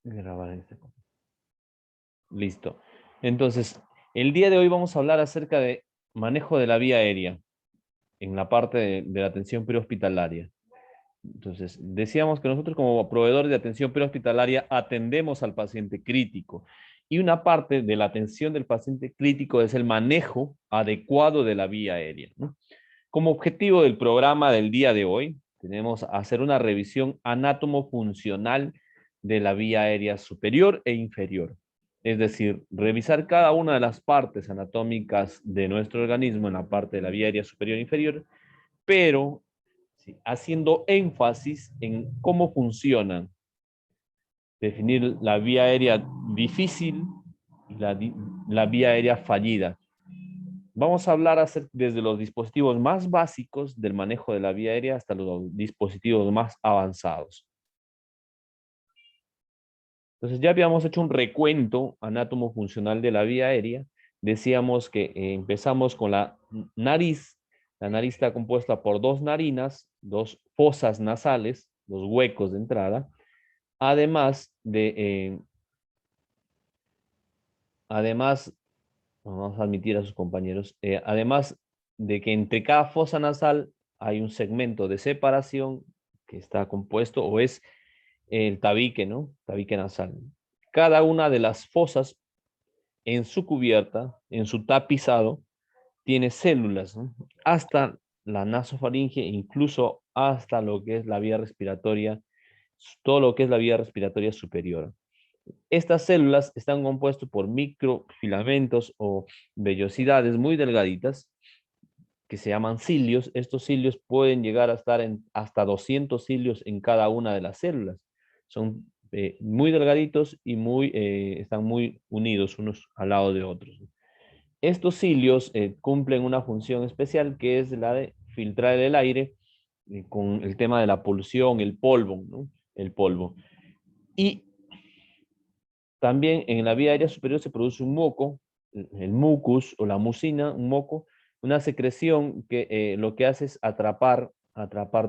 Grabar en este. Listo. Entonces, el día de hoy vamos a hablar acerca de manejo de la vía aérea en la parte de la atención prehospitalaria. Entonces, decíamos que nosotros como proveedores de atención prehospitalaria atendemos al paciente crítico y una parte de la atención del paciente crítico es el manejo adecuado de la vía aérea, ¿no? Como objetivo del programa del día de hoy, tenemos hacer una revisión anátomo-funcional de la vía aérea superior e inferior. Es decir, revisar cada una de las partes anatómicas de nuestro organismo en la parte de la vía aérea superior e inferior, pero sí, haciendo énfasis en cómo funcionan. Definir la vía aérea difícil y la vía aérea fallida. Vamos a hablar desde los dispositivos más básicos del manejo de la vía aérea hasta los dispositivos más avanzados. Entonces ya habíamos hecho un recuento anátomo funcional de la vía aérea. Decíamos que empezamos con la nariz. La nariz está compuesta por dos narinas, dos fosas nasales, dos huecos de entrada, además además, vamos a admitir a sus compañeros, además de que entre cada fosa nasal hay un segmento de separación que está compuesto o es el tabique, ¿no? Tabique nasal. Cada una de las fosas en su cubierta, en su tapizado, tiene células, ¿no? Hasta la nasofaringe, incluso hasta lo que es la vía respiratoria, todo lo que es la vía respiratoria superior. Estas células están compuestas por microfilamentos o vellosidades muy delgaditas que se llaman cilios. Estos cilios pueden llegar a estar en hasta 200 cilios en cada una de las células. Son muy delgaditos y están muy unidos unos al lado de otros. Estos cilios cumplen una función especial que es la de filtrar el aire con el tema de la polución, el polvo, ¿no? El polvo. Y también en la vía aérea superior se produce un moco, el mucus o la mucina, un moco, una secreción que lo que hace es atrapar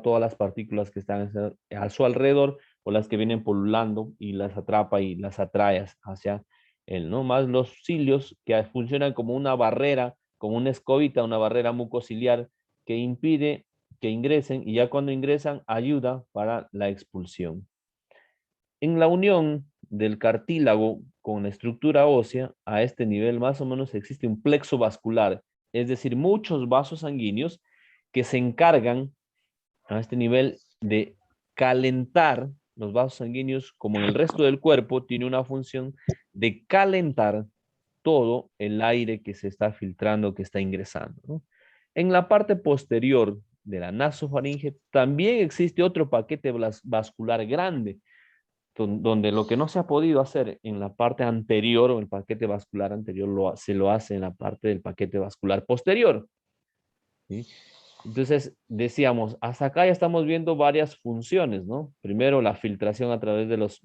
todas las partículas que están a su alrededor o las que vienen polulando y las atrapa y las atrae hacia él, ¿no? Más los cilios que funcionan como una barrera, como una escobita, una barrera mucociliar que impide que ingresen y ya cuando ingresan ayuda para la expulsión. En la unión del cartílago con la estructura ósea, a este nivel más o menos existe un plexo vascular, es decir, muchos vasos sanguíneos que se encargan a este nivel de calentar los vasos sanguíneos, como en el resto del cuerpo, tiene una función de calentar todo el aire que se está filtrando, que está ingresando, ¿no? En la parte posterior de la nasofaringe también existe otro paquete vascular grande, donde lo que no se ha podido hacer en la parte anterior o el paquete vascular anterior se lo hace en la parte del paquete vascular posterior, ¿sí? Entonces, decíamos, hasta acá ya estamos viendo varias funciones, ¿no? Primero, la filtración a través de los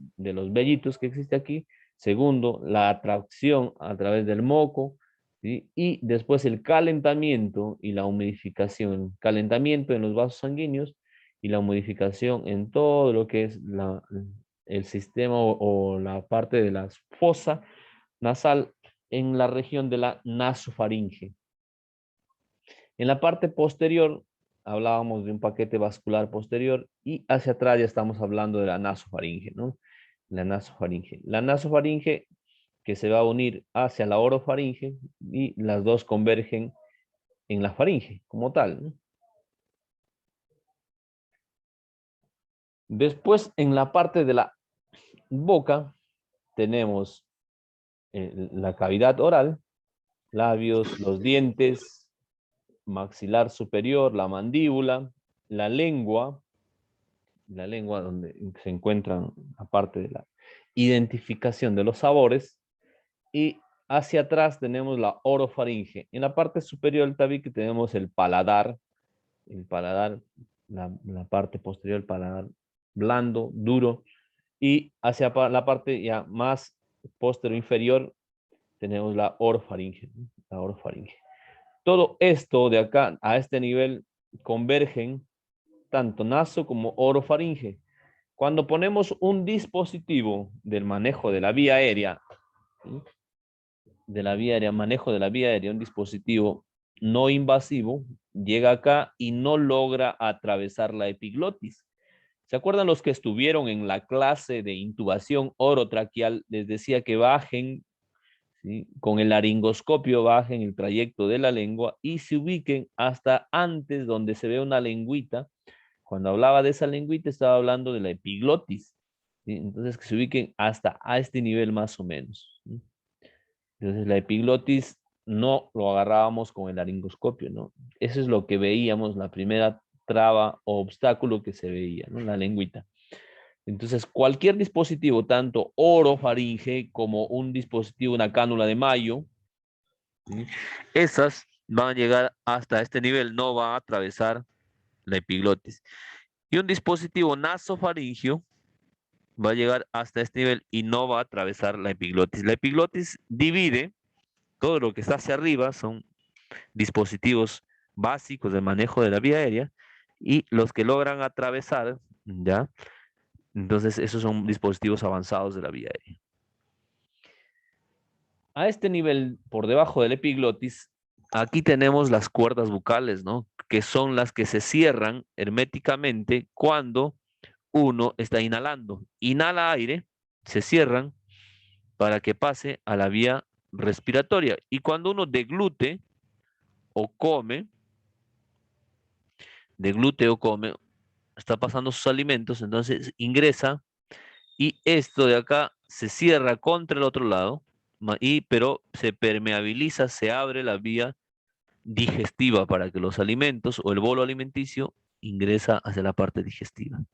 vellitos que existe aquí. Segundo, la atracción a través del moco, ¿sí? Y después el calentamiento y la humidificación. Calentamiento en los vasos sanguíneos y la humidificación en todo lo que es el sistema o la parte de la fosa nasal en la región de la nasofaringe. En la parte posterior hablábamos de un paquete vascular posterior y hacia atrás ya estamos hablando de la nasofaringe, ¿no? La nasofaringe. La nasofaringe que se va a unir hacia la orofaringe y las dos convergen en la faringe como tal, ¿no? Después, en la parte de la boca, tenemos la cavidad oral, labios, los dientes, maxilar superior, la mandíbula, la lengua donde se encuentran, aparte de la identificación de los sabores, y hacia atrás tenemos la orofaringe. En la parte superior del tabique tenemos el paladar, la parte posterior del paladar blando, duro, y hacia la parte ya más posterior inferior tenemos la orofaringe, ¿no? La orofaringe. Todo esto de acá a este nivel convergen tanto naso como orofaringe. Cuando ponemos un dispositivo del manejo de la vía aérea, ¿sí? Manejo de la vía aérea, un dispositivo no invasivo, llega acá y no logra atravesar la epiglotis. ¿Se acuerdan los que estuvieron en la clase de intubación orotraqueal? Les decía que bajen, ¿sí? Con el laringoscopio bajen el trayecto de la lengua y se ubiquen hasta antes donde se ve una lengüita. Cuando hablaba de esa lengüita estaba hablando de la epiglotis, ¿sí? Entonces que se ubiquen hasta a este nivel más o menos, ¿sí? Entonces la epiglotis no lo agarrábamos con el laringoscopio, ¿no? Eso es lo que veíamos, la primera traba o obstáculo que se veía, ¿no? La lengüita. Entonces, cualquier dispositivo, tanto orofaringe como un dispositivo, una cánula de Mayo, ¿sí? Esas van a llegar hasta este nivel, no van a atravesar la epiglotis. Y un dispositivo nasofaringio va a llegar hasta este nivel y no va a atravesar la epiglotis. La epiglotis divide todo lo que está hacia arriba, son dispositivos básicos de manejo de la vía aérea, y los que logran atravesar, ¿ya? Entonces, esos son dispositivos avanzados de la vía aérea. A este nivel, por debajo del epiglotis, aquí tenemos las cuerdas bucales, ¿no? Que son las que se cierran herméticamente cuando uno está inhalando. Inhala aire, se cierran para que pase a la vía respiratoria. Y cuando uno deglute o come, está pasando sus alimentos, entonces ingresa y esto de acá se cierra contra el otro lado, pero se permeabiliza, se abre la vía digestiva para que los alimentos o el bolo alimenticio ingresa hacia la parte digestiva.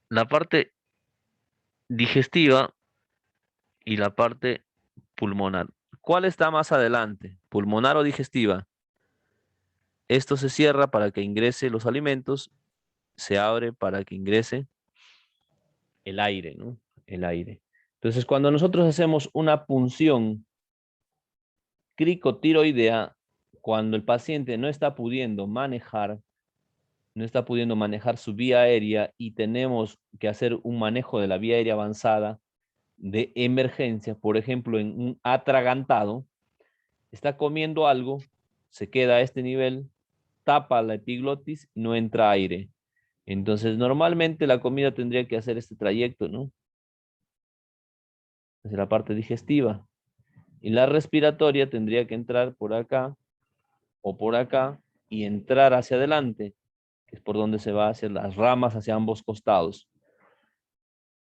La parte digestiva y la parte pulmonar. ¿Cuál está más adelante? ¿Pulmonar o digestiva? Esto se cierra para que ingrese los alimentos, se abre para que ingrese el aire, ¿no? El aire. Entonces, cuando nosotros hacemos una punción cricotiroidea, cuando el paciente no está pudiendo manejar su vía aérea y tenemos que hacer un manejo de la vía aérea avanzada de emergencia, por ejemplo, en un atragantado, está comiendo algo, se queda a este nivel, tapa la epiglotis y no entra aire. Entonces, normalmente la comida tendría que hacer este trayecto, ¿no? Hacia la parte digestiva. Y la respiratoria tendría que entrar por acá o por acá y entrar hacia adelante, que es por donde se va hacia las ramas, hacia ambos costados.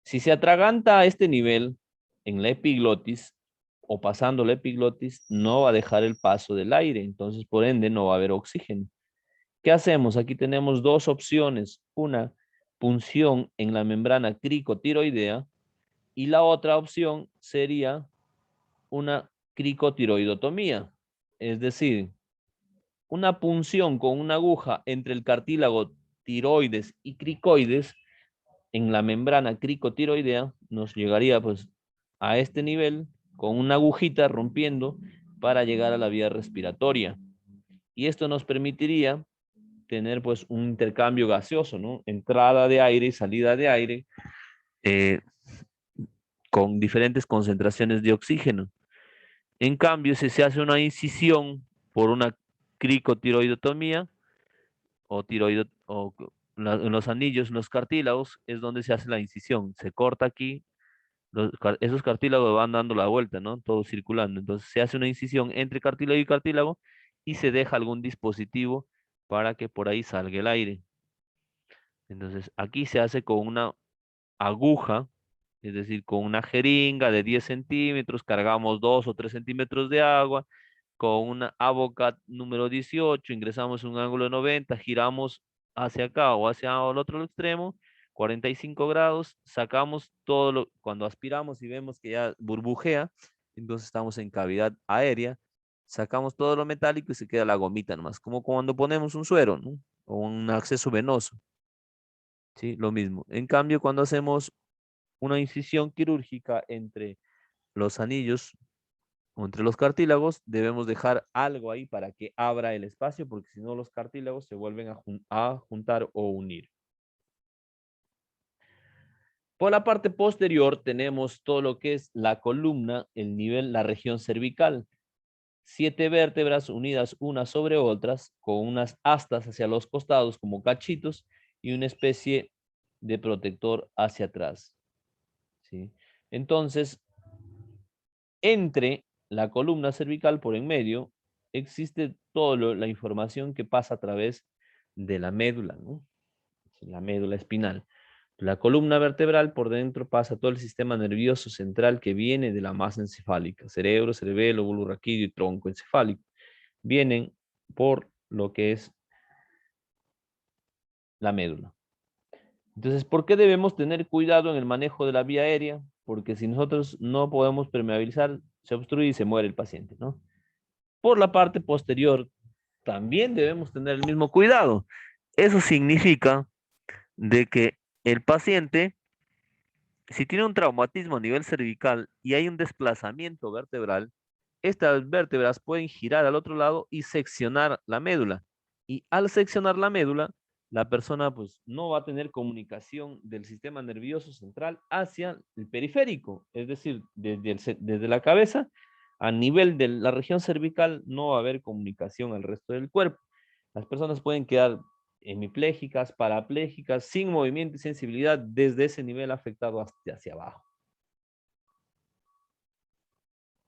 Si se atraganta a este nivel en la epiglotis o pasando la epiglotis, no va a dejar el paso del aire, entonces por ende no va a haber oxígeno. ¿Qué hacemos? Aquí tenemos dos opciones, una punción en la membrana cricotiroidea y la otra opción sería una cricotiroidotomía, es decir, una punción con una aguja entre el cartílago tiroides y cricoides en la membrana cricotiroidea nos llegaría pues a este nivel con una agujita rompiendo para llegar a la vía respiratoria. Y esto nos permitiría tener pues un intercambio gaseoso, ¿no? Entrada de aire y salida de aire eh, con diferentes concentraciones de oxígeno. En cambio, si se hace una incisión por una cricotiroidotomía o tiroido o en los anillos, en los cartílagos, es donde se hace la incisión. Se corta aquí, esos cartílagos van dando la vuelta, ¿no? Todo circulando. Entonces se hace una incisión entre cartílago y cartílago y se deja algún dispositivo para que por ahí salga el aire. Entonces aquí se hace con una aguja, es decir, con una jeringa de 10 centímetros, cargamos 2 o 3 centímetros de agua, con una Avocat número 18, ingresamos un ángulo de 90, giramos hacia acá o hacia el otro extremo, 45 grados, sacamos todo cuando aspiramos y vemos que ya burbujea, entonces estamos en cavidad aérea, sacamos todo lo metálico y se queda la gomita nomás, como cuando ponemos un suero, ¿no? O un acceso venoso, ¿sí? Lo mismo. En cambio, cuando hacemos una incisión quirúrgica entre los anillos o entre los cartílagos, debemos dejar algo ahí para que abra el espacio, porque si no los cartílagos se vuelven a juntar o unir. Por la parte posterior tenemos todo lo que es la columna, el nivel, la región cervical. 7 vértebras unidas unas sobre otras, con unas astas hacia los costados como cachitos y una especie de protector hacia atrás, ¿sí? Entonces, entre la columna cervical por en medio, existe toda la información que pasa a través de la médula, ¿no? La médula espinal. La columna vertebral por dentro pasa todo el sistema nervioso central que viene de la masa encefálica, cerebro, cerebelo, bulbo raquídeo y tronco encefálico. Vienen por lo que es la médula. Entonces, ¿por qué debemos tener cuidado en el manejo de la vía aérea? Porque si nosotros no podemos permeabilizar, se obstruye y se muere el paciente, ¿no? Por la parte posterior, también debemos tener el mismo cuidado. Eso significa de que el paciente, si tiene un traumatismo a nivel cervical y hay un desplazamiento vertebral, estas vértebras pueden girar al otro lado y seccionar la médula. Y al seccionar la médula, la persona pues no va a tener comunicación del sistema nervioso central hacia el periférico, es decir, desde la cabeza a nivel de la región cervical no va a haber comunicación al resto del cuerpo. Las personas pueden quedar hemiplégicas, parapléjicas, sin movimiento y sensibilidad desde ese nivel afectado hacia abajo.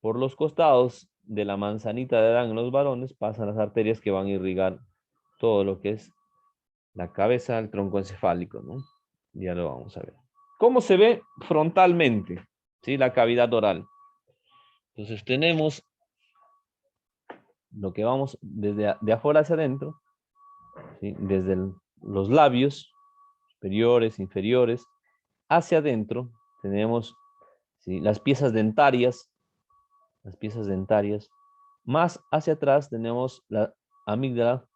Por los costados de la manzanita de Adán en los varones pasan las arterias que van a irrigar todo lo que es la cabeza, el tronco encefálico, ¿no? Ya lo vamos a ver. ¿Cómo se ve frontalmente? ¿Sí? La cavidad oral. Entonces tenemos lo que vamos desde de afuera hacia adentro, ¿sí? Desde los labios superiores, inferiores, hacia adentro tenemos, ¿sí? Las piezas dentarias, más hacia atrás tenemos la amígdala,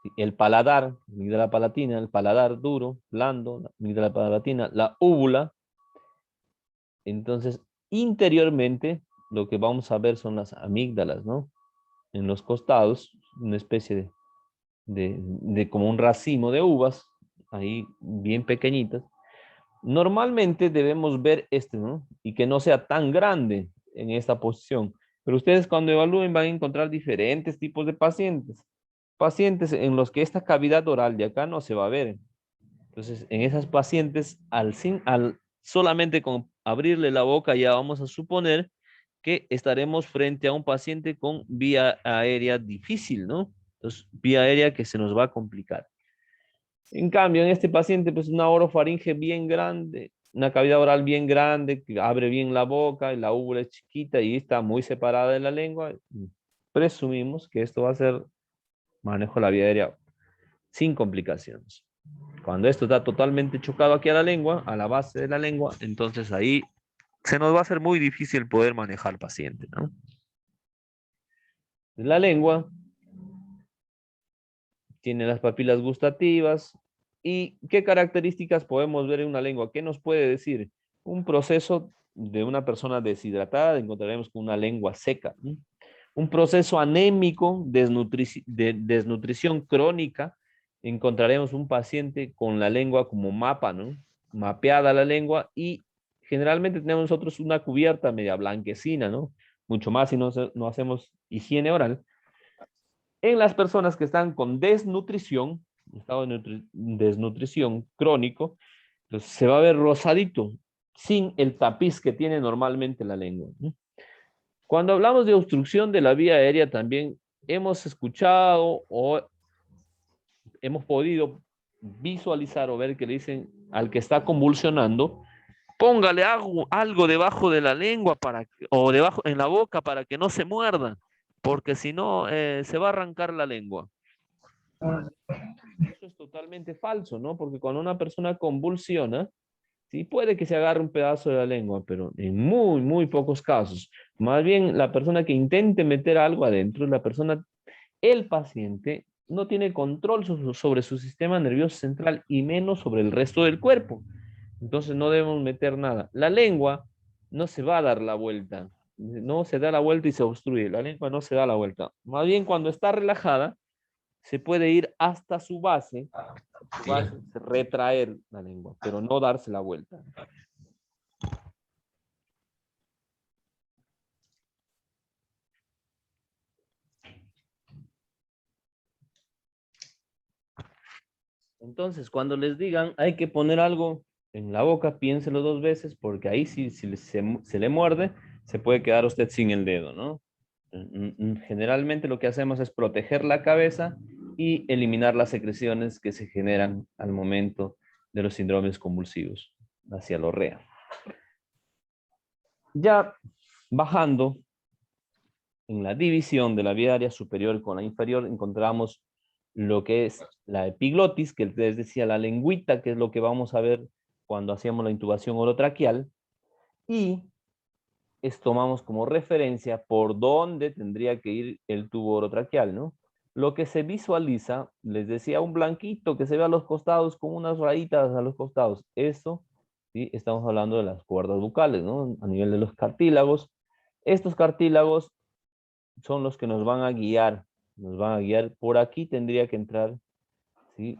¿sí? El paladar, amígdala palatina, el paladar duro, blando, la amígdala palatina, la úvula. Entonces, interiormente, lo que vamos a ver son las amígdalas, ¿no? En los costados, una especie de como un racimo de uvas, ahí bien pequeñitas. Normalmente debemos ver este, ¿no? Y que no sea tan grande en esta posición. Pero ustedes cuando evalúen van a encontrar diferentes tipos de pacientes. Pacientes en los que esta cavidad oral de acá no se va a ver. Entonces, en esas pacientes, al solamente con abrirle la boca ya vamos a suponer que estaremos frente a un paciente con vía aérea difícil, ¿no? Entonces, vía aérea que se nos va a complicar. En cambio, en este paciente, pues una orofaringe bien grande, una cavidad oral bien grande, que abre bien la boca, y la úvula es chiquita y está muy separada de la lengua, presumimos que esto va a ser manejo de la vía aérea sin complicaciones. Cuando esto está totalmente chocado aquí a la lengua, a la base de la lengua, entonces ahí se nos va a hacer muy difícil poder manejar al paciente, ¿no? La lengua tiene las papilas gustativas. ¿Y qué características podemos ver en una lengua? ¿Qué nos puede decir? Un proceso de una persona deshidratada, encontraremos con una lengua seca, ¿no? Un proceso anémico, de desnutrición crónica, encontraremos un paciente con la lengua como mapa, ¿no? Mapeada la lengua y generalmente tenemos nosotros una cubierta media blanquecina, ¿no? Mucho más si no hacemos higiene oral. En las personas que están con desnutrición, estado de desnutrición crónico, entonces se va a ver rosadito, sin el tapiz que tiene normalmente la lengua, ¿no? Cuando hablamos de obstrucción de la vía aérea, también hemos escuchado o hemos podido visualizar o ver que le dicen al que está convulsionando, póngale algo debajo de la lengua o debajo en la boca para que no se muerda, porque si no se va a arrancar la lengua. Eso es totalmente falso, ¿no? Porque cuando una persona convulsiona, sí puede que se agarre un pedazo de la lengua, pero en muy, muy pocos casos. Más bien, la persona que intente meter algo adentro, el paciente no tiene control sobre su sistema nervioso central y menos sobre el resto del cuerpo. Entonces no debemos meter nada. La lengua no se va a dar la vuelta. no se da la vuelta y se obstruye. La lengua no se da la vuelta. Más bien cuando está relajada, se puede ir hasta su base, retraer la lengua, pero no darse la vuelta. Entonces, cuando les digan hay que poner algo en la boca, piénselo 2 veces, porque ahí si se le muerde, se puede quedar usted sin el dedo, ¿no? Generalmente lo que hacemos es proteger la cabeza y eliminar las secreciones que se generan al momento de los síndromes convulsivos hacia la orrea. Ya bajando en la división de la vía aérea superior con la inferior, encontramos lo que es la epiglotis, que les decía la lengüita, que es lo que vamos a ver cuando hacíamos la intubación orotraqueal, y tomamos como referencia por dónde tendría que ir el tubo orotraqueal, ¿no? Lo que se visualiza, les decía, un blanquito que se ve a los costados con unas rayitas a los costados. Eso, ¿sí? Estamos hablando de las cuerdas bucales, ¿no? A nivel de los cartílagos. Estos cartílagos son los que nos van a guiar. Nos van a guiar. Por aquí tendría que entrar, ¿sí?,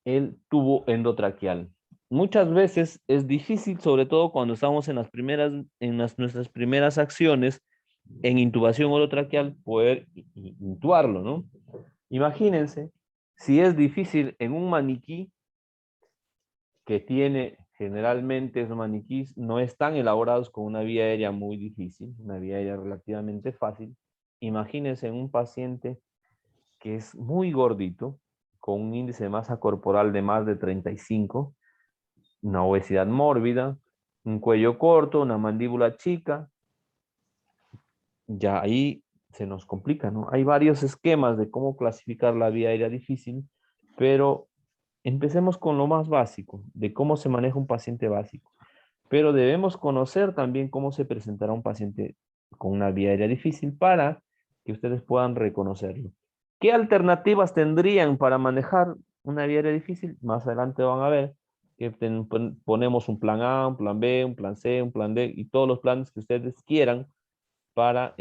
el tubo endotraqueal. Muchas veces es difícil, sobre todo cuando estamos en las primeras, nuestras primeras acciones en intubación orotraqueal, poder intubarlo, ¿no? Imagínense, si es difícil en un maniquí que tiene, generalmente esos maniquís no están elaborados con una vía aérea muy difícil, una vía aérea relativamente fácil. Imagínense en un paciente que es muy gordito, con un índice de masa corporal de más de 35, una obesidad mórbida, un cuello corto, una mandíbula chica, ya ahí se nos complica, ¿no? Hay varios esquemas de cómo clasificar la vía aérea difícil, pero empecemos con lo más básico, de cómo se maneja un paciente básico. Pero debemos conocer también cómo se presentará un paciente con una vía aérea difícil para que ustedes puedan reconocerlo. ¿Qué alternativas tendrían para manejar una vía aérea difícil? Más adelante van a ver que ponemos un plan A, un plan B, un plan C, un plan D y todos los planes que ustedes quieran para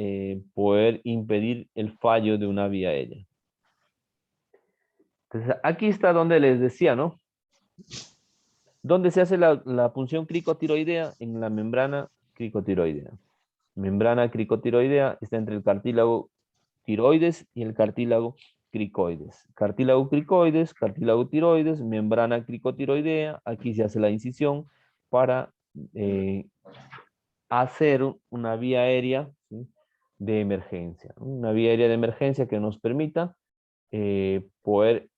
poder impedir el fallo de una vía aérea. Entonces, aquí está donde les decía, ¿no? ¿Dónde se hace la punción cricotiroidea? En la membrana cricotiroidea. Membrana cricotiroidea está entre el cartílago tiroides y el cartílago cricoides. Cartílago cricoides, cartílago tiroides, membrana cricotiroidea. Aquí se hace la incisión para hacer una vía aérea, ¿sí?, de emergencia. Una vía aérea de emergencia que nos permita poder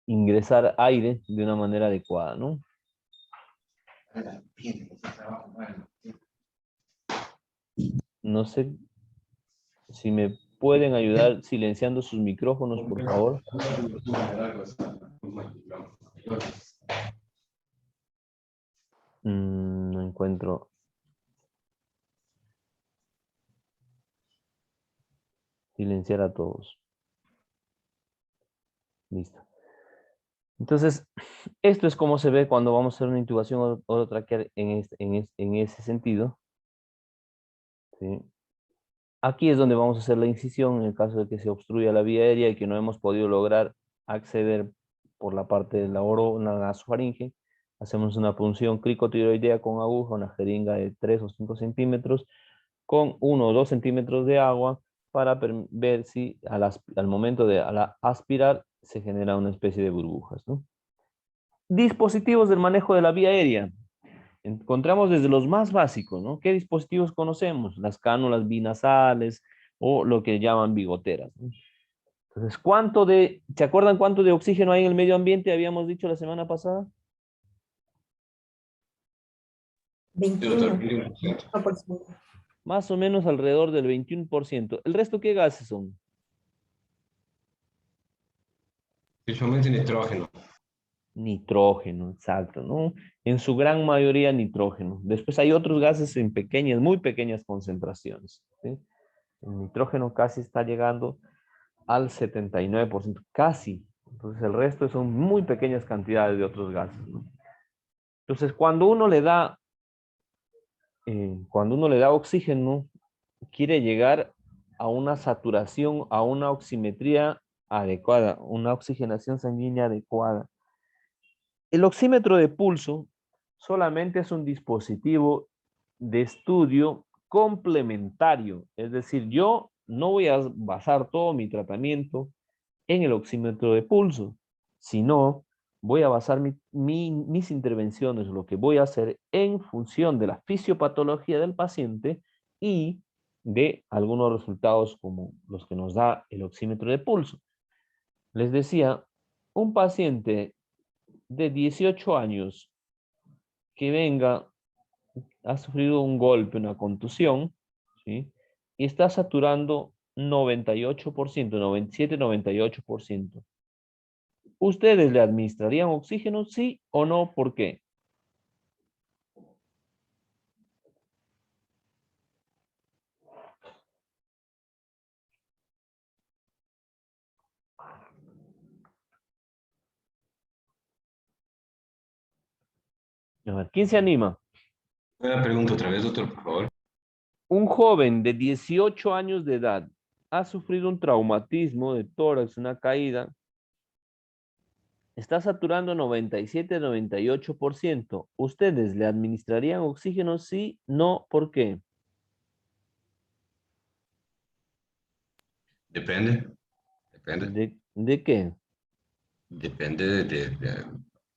ingresar aire de una manera adecuada, ¿no? No sé si me pueden ayudar silenciando sus micrófonos, por favor. No encuentro. Silenciar a todos. Listo. Entonces, esto es como se ve cuando vamos a hacer una intubación orotraqueal en ese sentido, ¿sí? Aquí es donde vamos a hacer la incisión en el caso de que se obstruya la vía aérea y que no hemos podido lograr acceder por la parte de la nasofaringe. Hacemos una punción cricotiroidea con aguja, una jeringa de 3 o 5 centímetros con 1 o 2 centímetros de agua para ver si al momento de aspirar se genera una especie de burbujas, ¿no? Dispositivos del manejo de la vía aérea. Encontramos desde los más básicos, ¿no? ¿Qué dispositivos conocemos? Las cánulas binasales o lo que llaman bigoteras, ¿no? Entonces, ¿se acuerdan cuánto de oxígeno hay en el medio ambiente? Habíamos dicho la semana pasada. 21%. Más o menos alrededor del 21%. ¿El resto qué gases son? Principalmente nitrógeno. Nitrógeno, exacto, ¿no? En su gran mayoría nitrógeno. Después hay otros gases en pequeñas, muy pequeñas concentraciones, ¿sí? El nitrógeno casi está llegando al 79%, casi. Entonces el resto son muy pequeñas cantidades de otros gases, ¿no? Entonces cuando uno le da cuando uno le da oxígeno, quiere llegar a una saturación, a una oximetría adecuada, una oxigenación sanguínea adecuada. El oxímetro de pulso solamente es un dispositivo de estudio complementario, es decir, yo no voy a basar todo mi tratamiento en el oxímetro de pulso, sino voy a basar mis intervenciones, lo que voy a hacer en función de la fisiopatología del paciente y de algunos resultados como los que nos da el oxímetro de pulso. Les decía, un paciente de 18 años que venga, ha sufrido un golpe, una contusión, ¿sí? Y está saturando 98%, 97, 98%. ¿Ustedes le administrarían oxígeno, sí o no? ¿Por qué? A ver, ¿quién se anima? Una pregunta otra vez, doctor, por favor. Un joven de 18 años de edad ha sufrido un traumatismo de tórax, una caída, está saturando 97, 98%. ¿Ustedes le administrarían oxígeno, sí, no? ¿Por qué? Depende, depende. ¿De qué? Depende de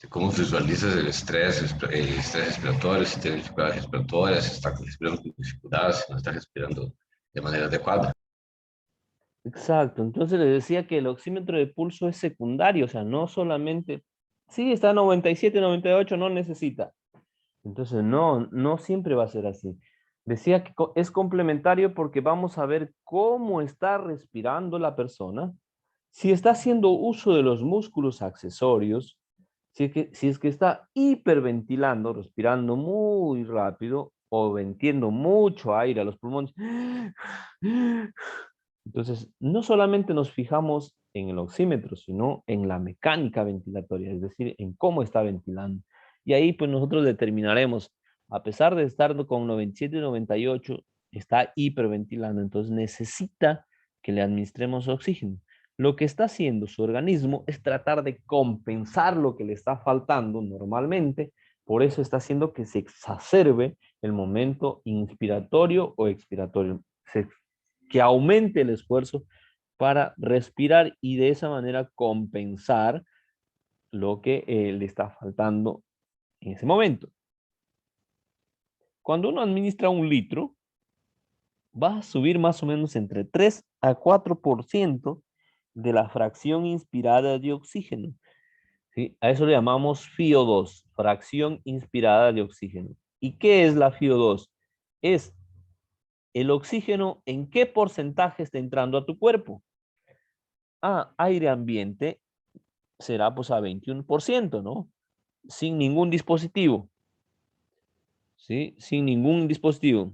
cómo visualizas el estrés respiratorio, si tienes dificultades respiratorias, si estás respirando con dificultades, si no estás respirando de manera adecuada. Exacto, entonces les decía que el oxímetro de pulso es secundario, o sea, no solamente, sí, está 97, 98, no necesita. Entonces, no, no siempre va a ser así. Decía que es complementario porque vamos a ver cómo está respirando la persona, si está haciendo uso de los músculos accesorios, si es que está hiperventilando, respirando muy rápido o ventiendo mucho aire a los pulmones. Entonces, no solamente nos fijamos en el oxímetro, sino en la mecánica ventilatoria, es decir, en cómo está ventilando. Y ahí pues nosotros determinaremos, a pesar de estar con 97 y 98, está hiperventilando, entonces necesita que le administremos oxígeno. Lo que está haciendo su organismo es tratar de compensar lo que le está faltando normalmente, por eso está haciendo que se exacerbe el momento inspiratorio o expiratorio. Que aumente el esfuerzo para respirar y de esa manera compensar lo que le está faltando en ese momento. Cuando uno administra 1 litro, va a subir más o menos entre 3 a 4% de la fracción inspirada de oxígeno. ¿Sí? A eso le llamamos FiO2, fracción inspirada de oxígeno. ¿Y qué es la FiO2? Es el oxígeno en qué porcentaje está entrando a tu cuerpo. Aire ambiente será pues a 21%, ¿no? Sin ningún dispositivo, ¿sí? Sin ningún dispositivo.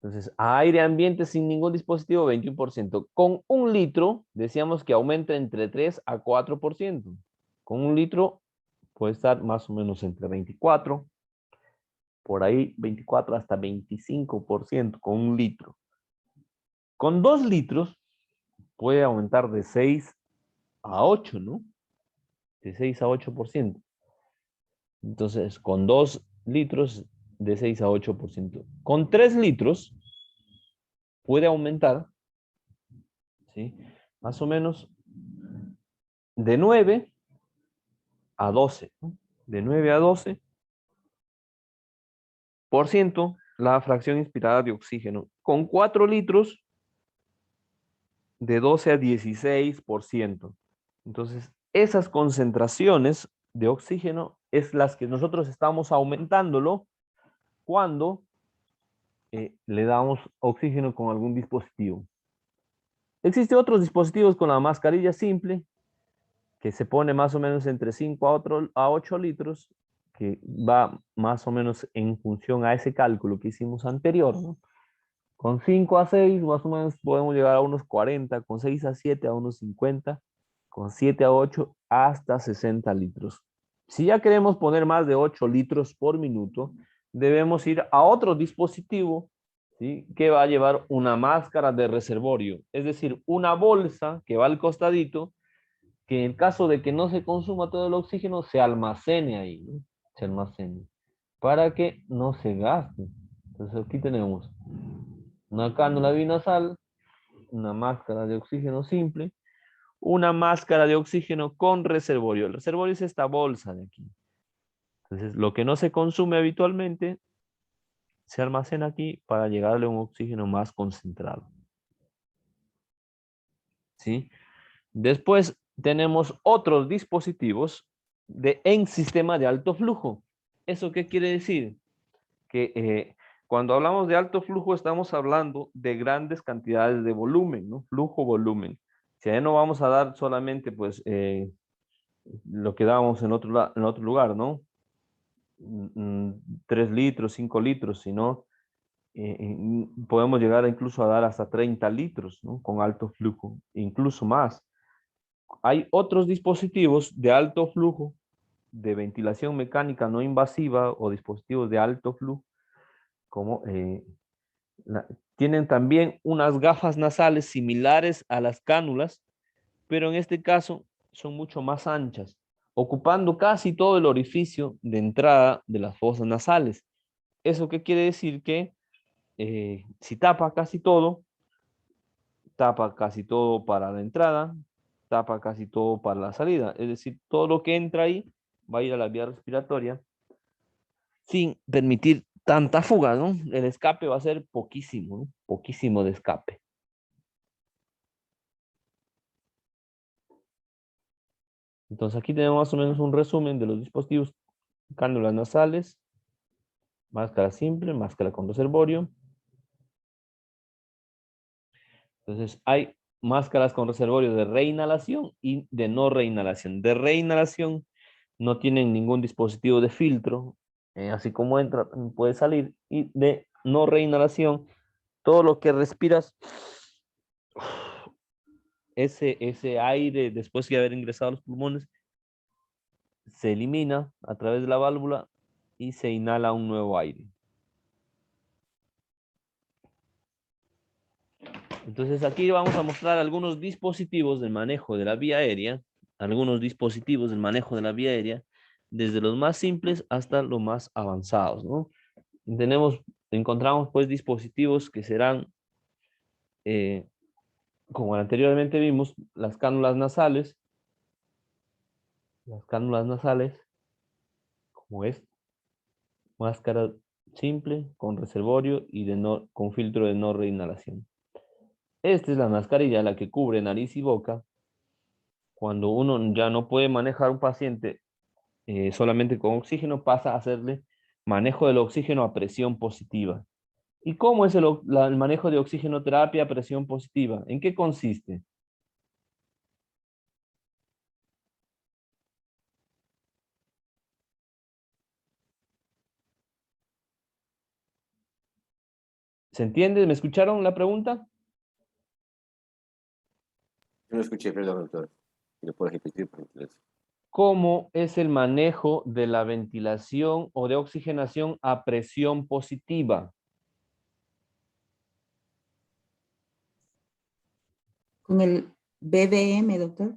Entonces, a aire ambiente sin ningún dispositivo, 21%. Con 1 litro, decíamos que aumenta entre 3 a 4%. Con 1 litro puede estar más o menos entre 24, por ahí 24 hasta 25% con 1 litro. Con 2 litros puede aumentar de 6 a 8, ¿no? De 6 a 8%. Entonces, con 2 litros, de 6 a 8%. Con 3 litros puede aumentar, ¿sí? Más o menos de 9 a 12, ¿no? De 9 a 12% la fracción inspirada de oxígeno. Con 4 litros, de 12 a 16%. Entonces, esas concentraciones de oxígeno es las que nosotros estamos aumentándolo cuando le damos oxígeno con algún dispositivo. Existen otros dispositivos con la mascarilla simple que se pone más o menos entre 5 a 8 litros, que va más o menos en función a ese cálculo que hicimos anterior, ¿no? Con 5 a 6 más o menos podemos llegar a unos 40, con 6 a 7 a unos 50, con 7 a 8 hasta 60 litros. Si ya queremos poner más de 8 litros por minuto, debemos ir a otro dispositivo, ¿sí? Que va a llevar una máscara de reservorio, es decir, una bolsa que va al costadito, que en caso de que no se consuma todo el oxígeno, se almacene ahí, ¿no? Se almacene, para que no se gaste. Entonces aquí tenemos una cánula binasal, una máscara de oxígeno simple, una máscara de oxígeno con reservorio. El reservorio es esta bolsa de aquí. Entonces, lo que no se consume habitualmente se almacena aquí para llegarle un oxígeno más concentrado. ¿Sí? Después tenemos otros dispositivos en sistema de alto flujo. ¿Eso qué quiere decir? Que cuando hablamos de alto flujo estamos hablando de grandes cantidades de volumen, ¿no? Flujo-volumen. Si ahí no vamos a dar solamente pues lo que dábamos en otro lugar, ¿no? 3 litros, 5 litros, sino podemos llegar incluso a dar hasta 30 litros, ¿no? Con alto flujo, incluso más. Hay otros dispositivos de alto flujo, de ventilación mecánica no invasiva o dispositivos de alto flujo, como la, tienen también unas gafas nasales similares a las cánulas, pero en este caso son mucho más anchas, ocupando casi todo el orificio de entrada de las fosas nasales. ¿Eso qué quiere decir? Que si tapa casi todo para la entrada, tapa casi todo para la salida. Es decir, todo lo que entra ahí va a ir a la vía respiratoria sin permitir tanta fuga, ¿no? El escape va a ser poquísimo, ¿no? Poquísimo de escape. Entonces aquí tenemos más o menos un resumen de los dispositivos: cánulas nasales, máscara simple, máscara con reservorio. Entonces hay máscaras con reservorio de reinhalación y de no reinhalación. De reinhalación no tienen ningún dispositivo de filtro, así como entra, puede salir. Y de no reinhalación, todo lo que respiras, ese aire, después de haber ingresado a los pulmones, se elimina a través de la válvula y se inhala un nuevo aire. Entonces aquí vamos a mostrar algunos dispositivos del manejo de la vía aérea, desde los más simples hasta los más avanzados, ¿no? Encontramos pues dispositivos que serán, como anteriormente vimos, las cánulas nasales, como es, máscara simple, con reservorio y con filtro de no reinhalación. Esta es la mascarilla, la que cubre nariz y boca. Cuando uno ya no puede manejar un paciente solamente con oxígeno, pasa a hacerle manejo del oxígeno a presión positiva. ¿Y cómo es el manejo de oxigenoterapia a presión positiva? ¿En qué consiste? ¿Se entiende? ¿Me escucharon la pregunta? Yo no escuché, perdón, doctor. Si lo puedes repetir, por gentileza. ¿Cómo es el manejo de la ventilación o de oxigenación a presión positiva? Con el BDM, doctor.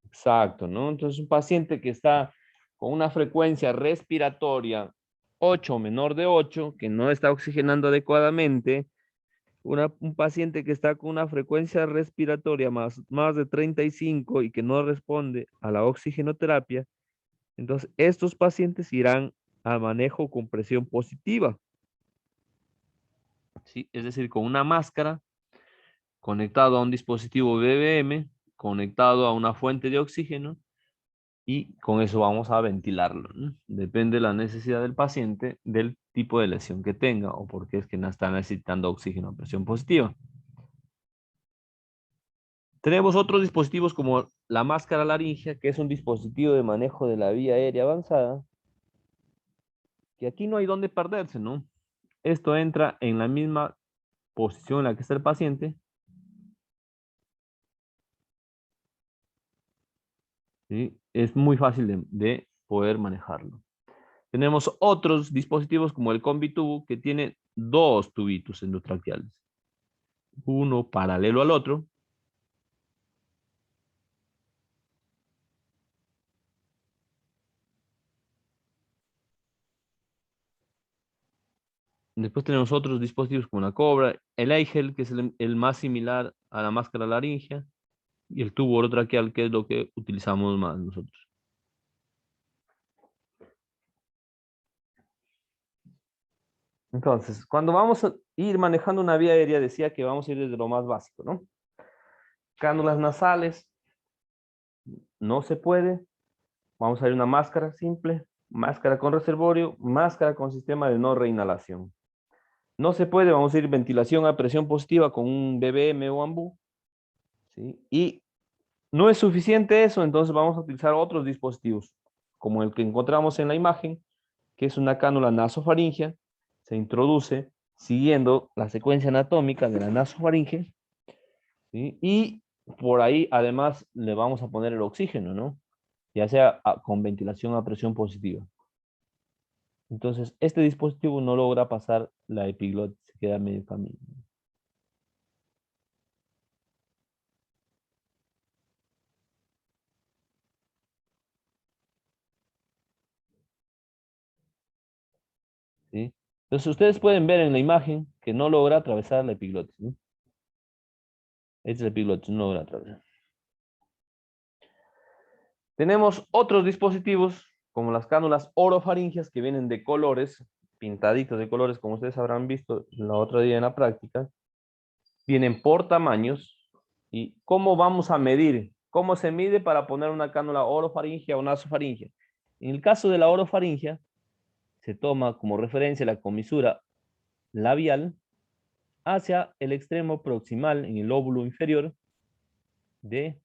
Exacto, ¿no? Entonces, un paciente que está con una frecuencia respiratoria 8 o menor de 8, que no está oxigenando adecuadamente, un paciente que está con una frecuencia respiratoria más de 35 y que no responde a la oxigenoterapia, entonces estos pacientes irán a manejo con presión positiva, ¿sí? Es decir, con una máscara conectado a un dispositivo BBM, conectado a una fuente de oxígeno, y con eso vamos a ventilarlo, ¿no? Depende de la necesidad del paciente, del tipo de lesión que tenga o por qué es que no está necesitando oxígeno a presión positiva. Tenemos otros dispositivos como la máscara laringea, que es un dispositivo de manejo de la vía aérea avanzada, que aquí no hay dónde perderse, ¿no? Esto entra en la misma posición en la que está el paciente, ¿sí? Es muy fácil de poder manejarlo. Tenemos otros dispositivos como el Combitubo que tiene dos tubitos endotraqueales. Uno paralelo al otro. Después tenemos otros dispositivos como la Cobra, el Eigel, que es el más similar a la máscara laringea, y el tubo orotraqueal, que es lo que utilizamos más nosotros. Entonces, cuando vamos a ir manejando una vía aérea, decía que vamos a ir desde lo más básico, ¿no? Cánulas nasales, no se puede. Vamos a ir a una máscara simple, máscara con reservorio, máscara con sistema de no reinhalación. No se puede, vamos a ir ventilación a presión positiva con un BBM o AMBU, ¿sí? Y no es suficiente eso, entonces vamos a utilizar otros dispositivos, como el que encontramos en la imagen, que es una cánula nasofaringea. Se introduce siguiendo la secuencia anatómica de la nasofaringe, ¿sí? Y por ahí además le vamos a poner el oxígeno, ¿no? Ya sea con ventilación a presión positiva. Entonces, este dispositivo no logra pasar la epiglotis, se queda a medio camino. ¿Sí? Entonces, ustedes pueden ver en la imagen que no logra atravesar la epiglotis, ¿no? Este es la epiglotis, no logra atravesar. Tenemos otros dispositivos, como las cánulas orofaringeas, que vienen de colores, pintaditos de colores, como ustedes habrán visto la otra día en la práctica. Vienen por tamaños. ¿Y cómo vamos a medir? ¿Cómo se mide para poner una cánula orofaringea o nasofaringea? En el caso de la orofaringea, se toma como referencia la comisura labial hacia el extremo proximal en el lóbulo inferior del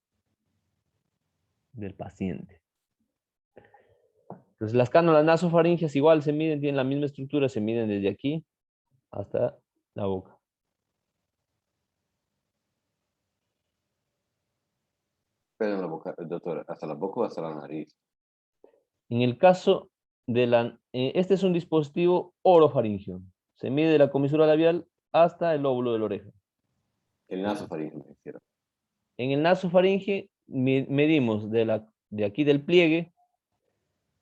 paciente. Entonces, las cánulas nasofaringeas igual se miden, tienen la misma estructura, se miden desde aquí hasta la boca. Pero en la boca, doctor, ¿hasta la boca o hasta la nariz? En el caso de este es un dispositivo orofaringeo. Se mide de la comisura labial hasta el lóbulo de la oreja. El nasofaringe me refiero. En el nasofaringe medimos de aquí del pliegue,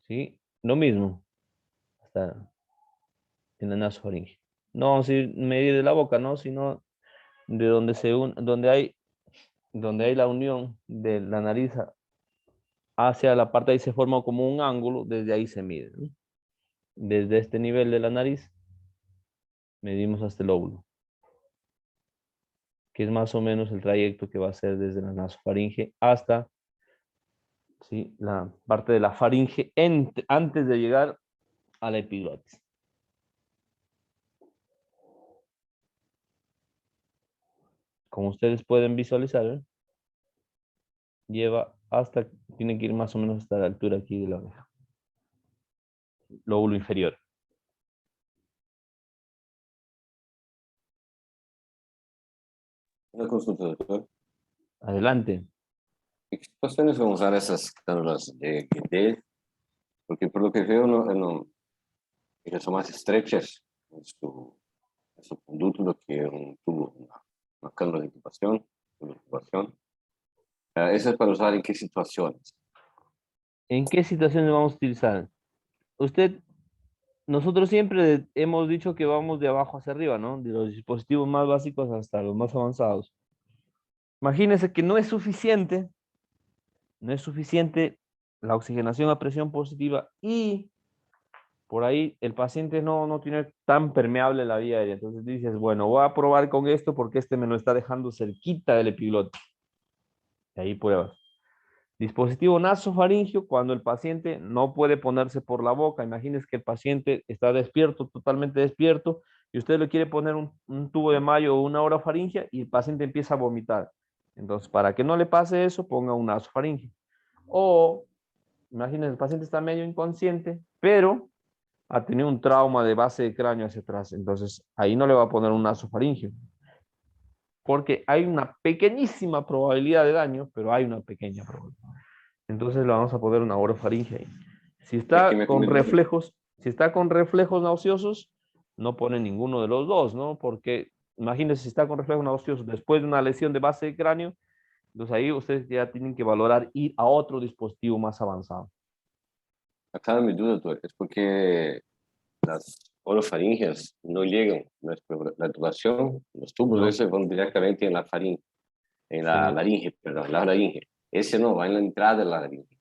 ¿sí? Lo mismo, hasta en la nasofaringe. No vamos a medir de la boca, ¿no? Sino de donde hay la unión de la nariz hacia la parte, ahí se forma como un ángulo, desde ahí se mide, ¿no? Desde este nivel de la nariz medimos hasta el lóbulo, que es más o menos el trayecto que va a ser desde la nasofaringe hasta, ¿sí?, la parte de la faringe antes de llegar a la epiglotis. Como ustedes pueden visualizar, ¿eh? Tiene que ir más o menos hasta la altura aquí de la oreja. Lóbulo inferior. Una consulta, doctor. Adelante. ¿En qué situaciones vamos a usar esas cánulas de Guedel? Porque por lo que veo, ellas son más estrechas en su condúctulo que un tubo, una cánula de intubación. ¿Eso es para usar en qué situaciones? ¿En qué situaciones vamos a utilizar? Nosotros siempre hemos dicho que vamos de abajo hacia arriba, ¿no? De los dispositivos más básicos hasta los más avanzados. Imagínense que no es suficiente la oxigenación a presión positiva y por ahí el paciente no tiene tan permeable la vía aérea. Entonces dices, bueno, voy a probar con esto porque este me lo está dejando cerquita del epiglotis. Y ahí pruebas. Dispositivo nasofaringeo, cuando el paciente no puede ponerse por la boca. Imagínense que el paciente está despierto, totalmente despierto, y usted le quiere poner un tubo de mayo o una orofaringea y el paciente empieza a vomitar. Entonces, para que no le pase eso, ponga un nasofaringeo. O, imagínense, el paciente está medio inconsciente, pero ha tenido un trauma de base de cráneo hacia atrás. Entonces, ahí no le va a poner un nasofaringeo. Porque hay una pequeñísima probabilidad de daño, pero hay una pequeña probabilidad. Entonces le vamos a poner una orofaringe ahí. Si Es que está me con comentas- reflejos, si está con reflejos nauseosos, no pone ninguno de los dos, ¿no? Porque imagínense si está con reflejos nauseosos después de una lesión de base de cráneo, entonces ahí ustedes ya tienen que valorar ir a otro dispositivo más avanzado. Acá mi duda, doctor, es porque las orofaringeas no llegan, la tubación, los tubos No, esos van directamente en la faringe, en la sí. laringe, perdón, la laringe. Ese no, va en la entrada de la laringe.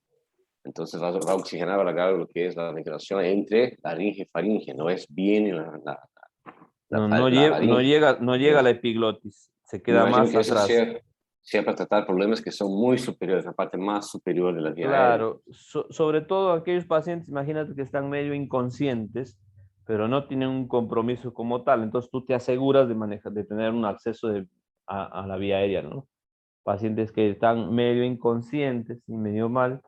Entonces va a oxigenar, va a agarrar lo que es la ventilación entre laringe y faringe, no es bien en No, no, la no laringe. llega, no llega a la Entonces, epiglotis, se me queda imagino más que eso atrás. sea para tratar problemas que son muy superiores, la parte más superior de la vía aérea. Claro, sobre todo aquellos pacientes, imagínate que están medio inconscientes, pero no tienen un compromiso como tal, entonces tú te aseguras de manejar, de tener un acceso a la vía aérea, ¿no? Pacientes que están medio inconscientes y medio mal,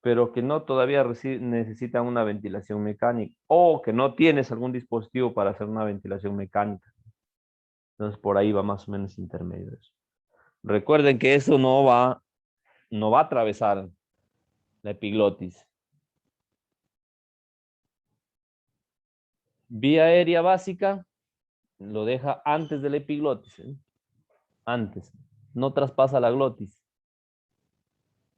pero que no todavía necesitan una ventilación mecánica o que no tienes algún dispositivo para hacer una ventilación mecánica. Entonces por ahí va más o menos intermedio eso. Recuerden que eso no va a atravesar la epiglotis. Vía aérea básica lo deja antes de la epiglotis, ¿eh? Antes. No traspasa la glotis.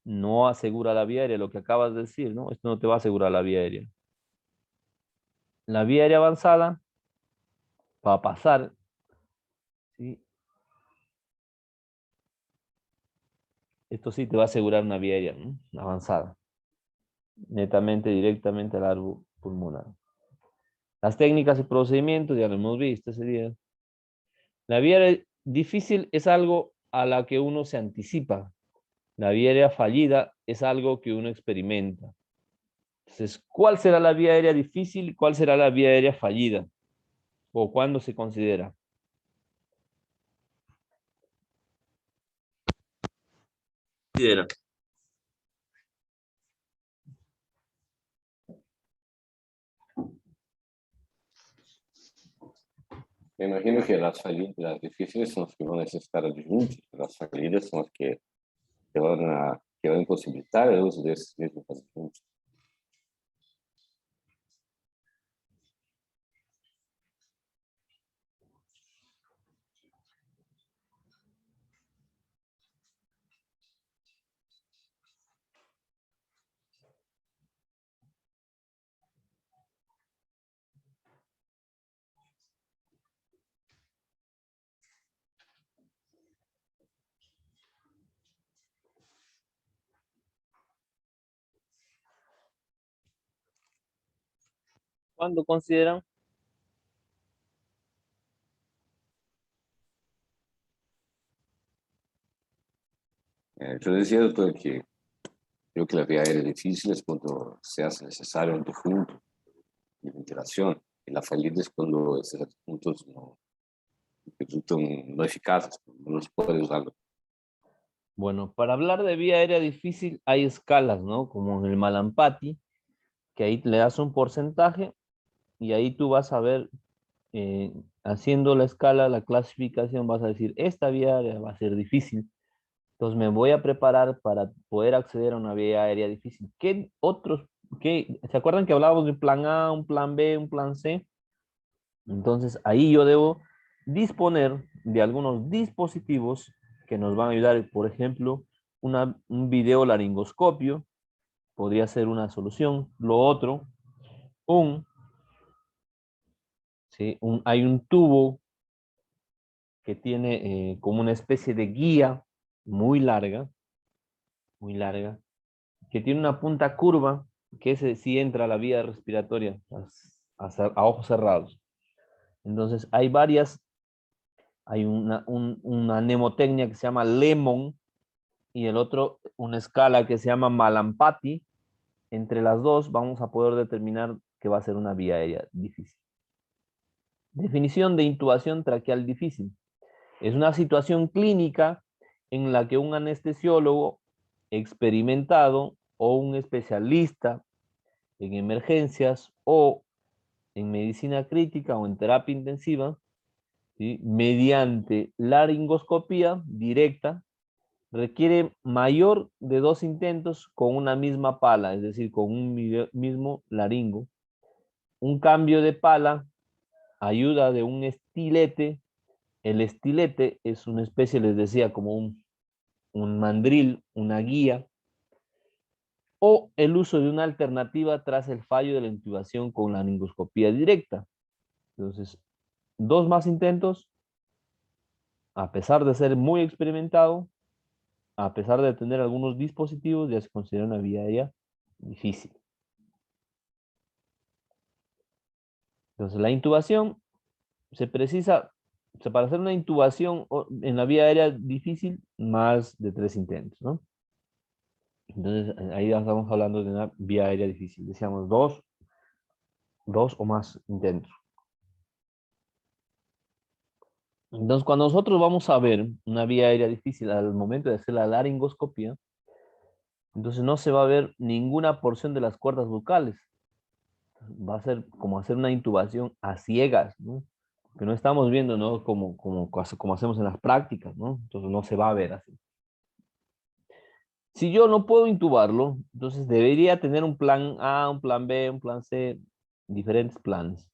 No asegura la vía aérea, lo que acabas de decir, ¿no? Esto no te va a asegurar la vía aérea. La vía aérea avanzada va a pasar, ¿sí? Esto sí te va a asegurar una vía aérea, ¿no? Avanzada. Netamente, directamente al árbol pulmonar. Las técnicas y procedimientos, ya lo hemos visto ese día. La vía aérea difícil es algo a la que uno se anticipa. La vía aérea fallida es algo que uno experimenta. Entonces, ¿cuál será la vía aérea difícil y cuál será la vía aérea fallida? ¿O cuándo se considera? Considera. Me imagino que las difíciles son las que van a necesitar adjuntos, las salidas son las que van a imposibilitar el uso de esos mismos adjuntos. ¿Cuándo consideran? Yo decía, doctor, que creo que la vía aérea difícil es cuando se hace necesario un adjunto de ventilación, y la fallida es cuando esos adjuntos no resultan no eficaces, no se puede usarlo. Bueno, para hablar de vía aérea difícil hay escalas, ¿no? Como en el Malampati, que ahí le das un porcentaje y ahí tú vas a ver, haciendo la escala, la clasificación, vas a decir, esta vía aérea va a ser difícil. Entonces me voy a preparar para poder acceder a una vía aérea difícil. ¿Qué otros, se acuerdan que hablábamos de un plan A, un plan B, un plan C? Entonces ahí yo debo disponer de algunos dispositivos que nos van a ayudar, por ejemplo, un video laringoscopio podría ser una solución. Lo otro, un, ¿sí? Hay un tubo que tiene como una especie de guía muy larga, que tiene una punta curva, que ese sí entra a la vía respiratoria a ojos cerrados. Entonces hay una mnemotecnia que se llama Lemon y el otro una escala que se llama Malampati. Entre las dos vamos a poder determinar que va a ser una vía aérea difícil. Definición de intubación traqueal difícil. Es una situación clínica en la que un anestesiólogo experimentado o un especialista en emergencias o en medicina crítica o en terapia intensiva, ¿sí? Mediante laringoscopía directa requiere mayor de 2 intentos con una misma pala, es decir, con un mismo laringo. Un cambio de pala, ayuda de un estilete. El estilete es una especie, les decía, como un mandril, una guía, o el uso de una alternativa tras el fallo de la intubación con la laringoscopía directa. Entonces, 2 más intentos, a pesar de ser muy experimentado, a pesar de tener algunos dispositivos, ya se considera una vía aérea difícil. Entonces, la intubación se precisa, o sea, para hacer una intubación en la vía aérea difícil, más de 3 intentos, ¿no? Entonces, ahí ya estamos hablando de una vía aérea difícil. Decíamos dos o más intentos. Entonces, cuando nosotros vamos a ver una vía aérea difícil al momento de hacer la laringoscopía, entonces no se va a ver ninguna porción de las cuerdas bucales. Va a ser como hacer una intubación a ciegas, ¿no? Que no estamos viendo, ¿no? Como hacemos en las prácticas, ¿no? Entonces no se va a ver así. Si yo no puedo intubarlo, entonces debería tener un plan A, un plan B, un plan C, diferentes planes.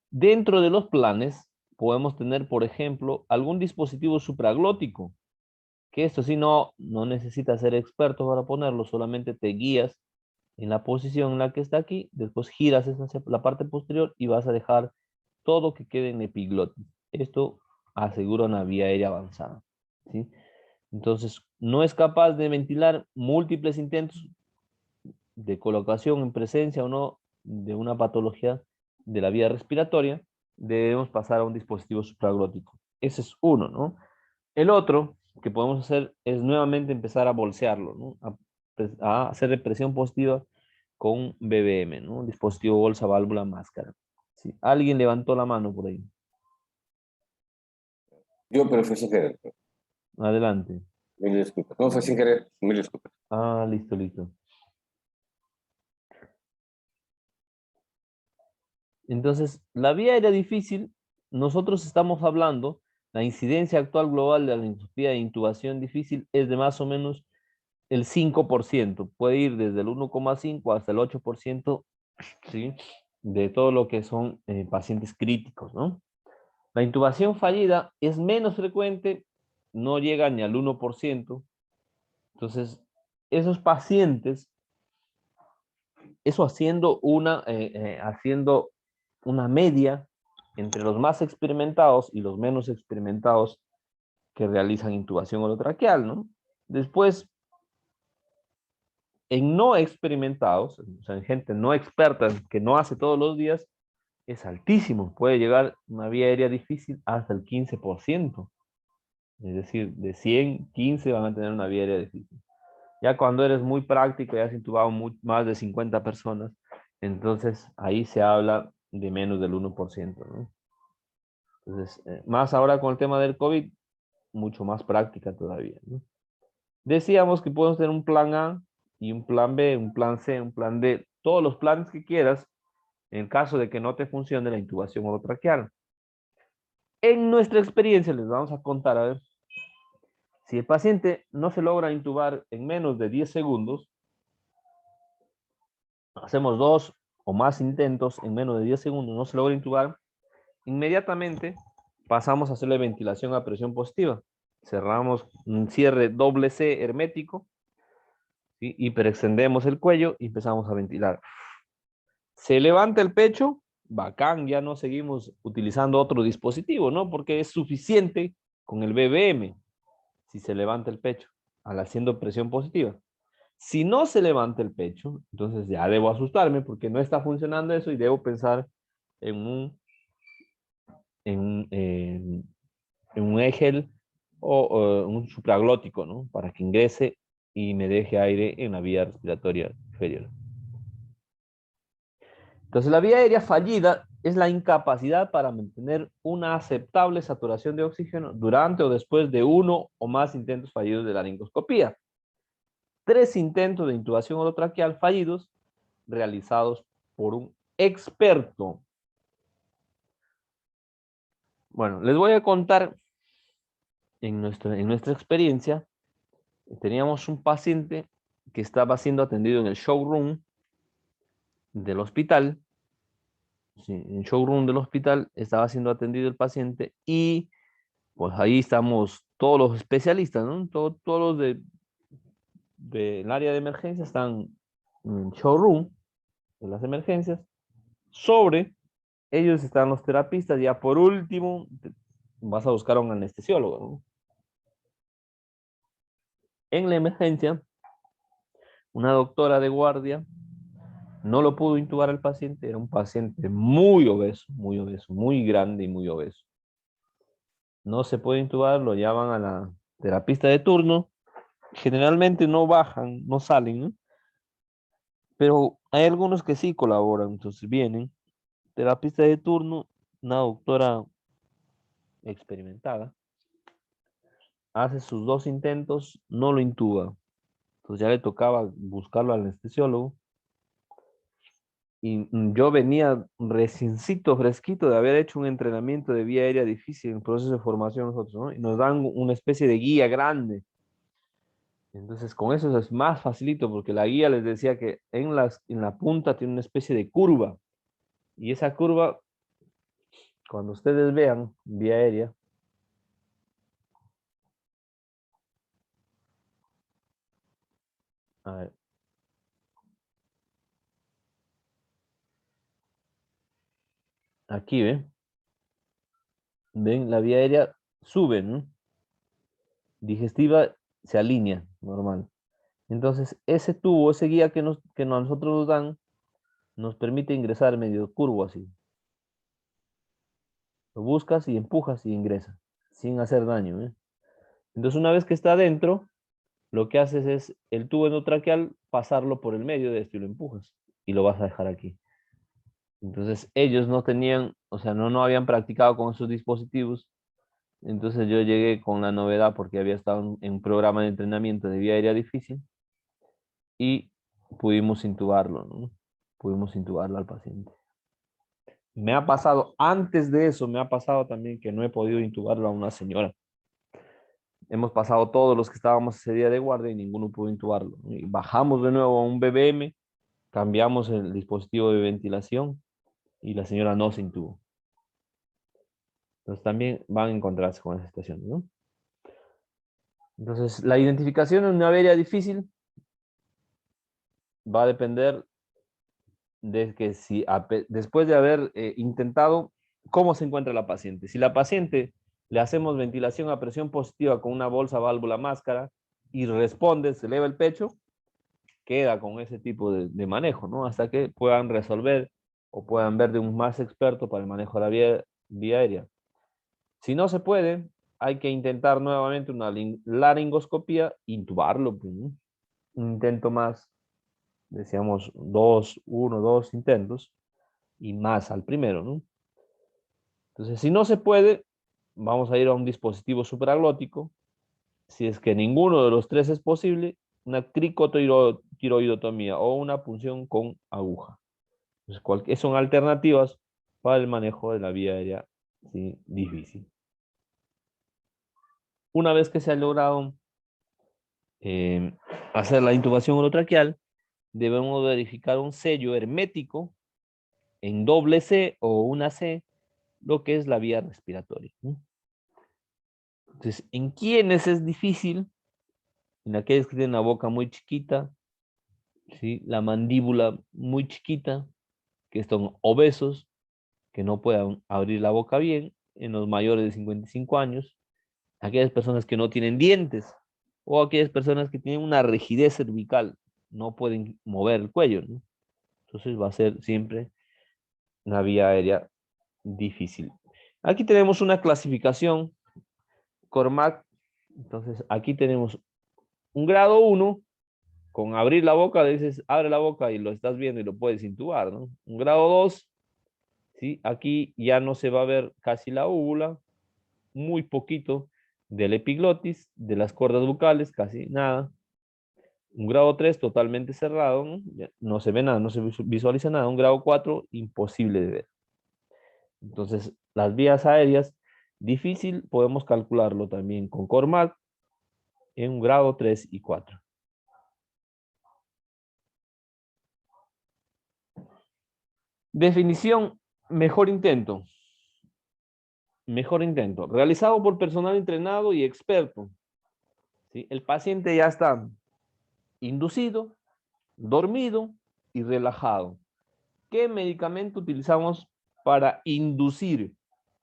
Dentro de los planes podemos tener, por ejemplo, algún dispositivo supraglótico, que esto sí no necesitas ser experto para ponerlo, solamente te guías en la posición en la que está aquí, después giras hacia la parte posterior y vas a dejar todo que quede en epiglotis. Esto asegura una vía aérea avanzada, ¿sí? Entonces, no es capaz de ventilar múltiples intentos de colocación en presencia o no de una patología de la vía respiratoria, debemos pasar a un dispositivo supraglótico. Ese es uno, ¿no? El otro que podemos hacer es nuevamente empezar a bolsearlo, ¿no? A hacer presión positiva con BBM, ¿no? Dispositivo bolsa, válvula, máscara. ¿Sí? Alguien levantó la mano por ahí. Yo, pero fue sin querer. Adelante. Mil disculpas. No, fue sin querer. Mil disculpas. Ah, listo, listo. Entonces, la vía aérea difícil, nosotros estamos hablando, la incidencia actual global de la laringoscopía de intubación difícil es de más o menos el 5%. Puede ir desde el 1,5 hasta el 8%, ¿sí? De todo lo que son pacientes críticos, ¿no? La intubación fallida es menos frecuente, no llega ni al 1%. Entonces, esos pacientes, eso haciendo una media entre los más experimentados y los menos experimentados que realizan intubación orotraqueal, ¿no? Después, en no experimentados, o sea, en gente no experta que no hace todos los días, es altísimo. Puede llegar una vía aérea difícil hasta el 15%. Es decir, de 100, 15 van a tener una vía aérea difícil. Ya cuando eres muy práctico y has intubado más de 50 personas, entonces ahí se habla de menos del 1%, ¿no? Entonces, más ahora con el tema del COVID, mucho más práctica todavía, ¿no? Decíamos que podemos tener un plan A y un plan B, un plan C, un plan D, todos los planes que quieras, en caso de que no te funcione la intubación orotraqueal. En nuestra experiencia les vamos a contar, a ver, si el paciente no se logra intubar en menos de 10 segundos, hacemos 2 o más intentos en menos de 10 segundos, no se logra intubar, inmediatamente pasamos a hacerle ventilación a presión positiva. Cerramos un cierre doble C hermético, ¿sí? Hiperextendemos el cuello y empezamos a ventilar. Se levanta el pecho, bacán, ya no seguimos utilizando otro dispositivo, ¿no? Porque es suficiente con el BBM si se levanta el pecho al haciendo presión positiva. Si no se levanta el pecho, entonces ya debo asustarme porque no está funcionando eso y debo pensar en un EGEL o un supraglótico, ¿no? Para que ingrese y me deje aire en la vía respiratoria inferior. Entonces, la vía aérea fallida es la incapacidad para mantener una aceptable saturación de oxígeno durante o después de uno o más intentos fallidos de laringoscopía. 3 intentos de intubación orotraqueal fallidos realizados por un experto. Bueno, les voy a contar en nuestra experiencia teníamos un paciente que estaba siendo atendido en el showroom del hospital. Sí, en el showroom del hospital estaba siendo atendido el paciente y pues ahí estamos todos los especialistas, ¿no? Todos los del área de emergencia están en el showroom de las emergencias. Sobre ellos están los terapistas. Ya por último, vas a buscar a un anestesiólogo, ¿no? En la emergencia, una doctora de guardia no lo pudo intubar al paciente. Era un paciente muy obeso, muy grande y muy obeso. No se puede intubar, lo llaman a la terapista de turno. Generalmente no bajan, no salen, ¿no? Pero hay algunos que sí colaboran, entonces vienen. Terapista de turno, una doctora experimentada, hace sus 2 intentos, no lo intuba. Entonces ya le tocaba buscarlo al anestesiólogo. Y yo venía reciencito, fresquito de haber hecho un entrenamiento de vía aérea difícil en proceso de formación nosotros, ¿no? Y nos dan una especie de guía grande. Entonces con eso es más facilito porque la guía les decía que en la punta tiene una especie de curva. Y esa curva, cuando ustedes vean vía aérea, a ver, aquí ven, la vía aérea sube, ¿no? Digestiva se alinea, normal. Entonces, ese tubo, ese guía que nosotros nos dan, nos permite ingresar medio curvo así. Lo buscas y empujas y ingresa, sin hacer daño, ¿eh? Entonces, una vez que está adentro, lo que haces es el tubo endotraqueal pasarlo por el medio de esto y lo empujas y lo vas a dejar aquí. Entonces, ellos no tenían, o sea, no habían practicado con esos dispositivos. Entonces, yo llegué con la novedad porque había estado en un programa de entrenamiento de vía aérea difícil y pudimos intubarlo, ¿no? Pudimos intubarlo al paciente. Me ha pasado, antes de eso, me ha pasado también que no he podido intubarlo a una señora. Hemos pasado todos los que estábamos ese día de guardia y ninguno pudo intubarlo. Y bajamos de nuevo a un BBM, cambiamos el dispositivo de ventilación y la señora no se intubó. Entonces también van a encontrarse con esa situación, ¿no? Entonces, la identificación en una avería difícil va a depender de que si después de haber intentado, ¿cómo se encuentra la paciente? Si la paciente le hacemos ventilación a presión positiva con una bolsa, válvula, máscara y responde, se eleva el pecho, queda con ese tipo de manejo, ¿no? Hasta que puedan resolver o puedan ver de un más experto para el manejo de la vía aérea. Si no se puede, hay que intentar nuevamente una laringoscopía, intubarlo, pues, ¿no? Un intento más, decíamos 2 intentos y más al primero, ¿no? Entonces, si no se puede, vamos a ir a un dispositivo supraglótico. Si es que ninguno de los 3 es posible, una cricotiroidotomía o una punción con aguja. Entonces, son alternativas para el manejo de la vía aérea, ¿sí? Difícil. Una vez que se ha logrado hacer la intubación orotraqueal, debemos verificar un sello hermético en doble C o una C, lo que es la vía respiratoria, ¿no? Entonces, ¿en quiénes es difícil? En aquellos que tienen la boca muy chiquita, ¿sí? La mandíbula muy chiquita, que son obesos, que no puedan abrir la boca bien, en los mayores de 55 años, aquellas personas que no tienen dientes, o aquellas personas que tienen una rigidez cervical, no pueden mover el cuello, ¿no? Entonces va a ser siempre una vía aérea difícil. Aquí tenemos una clasificación, Cormac. Entonces aquí tenemos un grado 1, con abrir la boca, dices, abre la boca y lo estás viendo y lo puedes intubar, ¿no? Un grado 2, ¿sí? Aquí ya no se va a ver casi la úvula, muy poquito del epiglotis, de las cuerdas bucales, casi nada. Un grado 3 totalmente cerrado, ¿no? Ya no se ve nada, no se visualiza nada. Un grado 4 imposible de ver. Entonces, las vías aéreas, difícil, podemos calcularlo también con Cormac. en un grado 3 y 4. Definición, mejor intento. Mejor intento. Realizado por personal entrenado y experto. ¿Sí? El paciente ya está inducido, dormido y relajado. ¿Qué medicamento utilizamos para inducir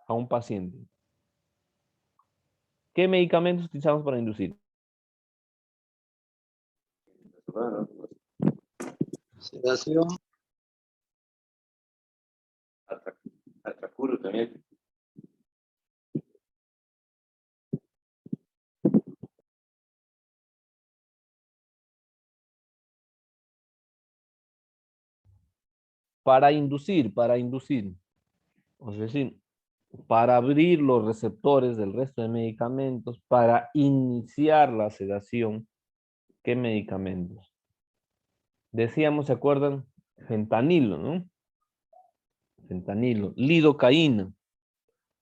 a un paciente? ¿Qué medicamentos utilizamos para inducir? Sedación. Atracuro también. Para inducir. Es decir, para abrir los receptores del resto de medicamentos, para iniciar la sedación. ¿Qué medicamentos? Decíamos, ¿se acuerdan? Fentanilo, ¿no? Fentanilo, lidocaína.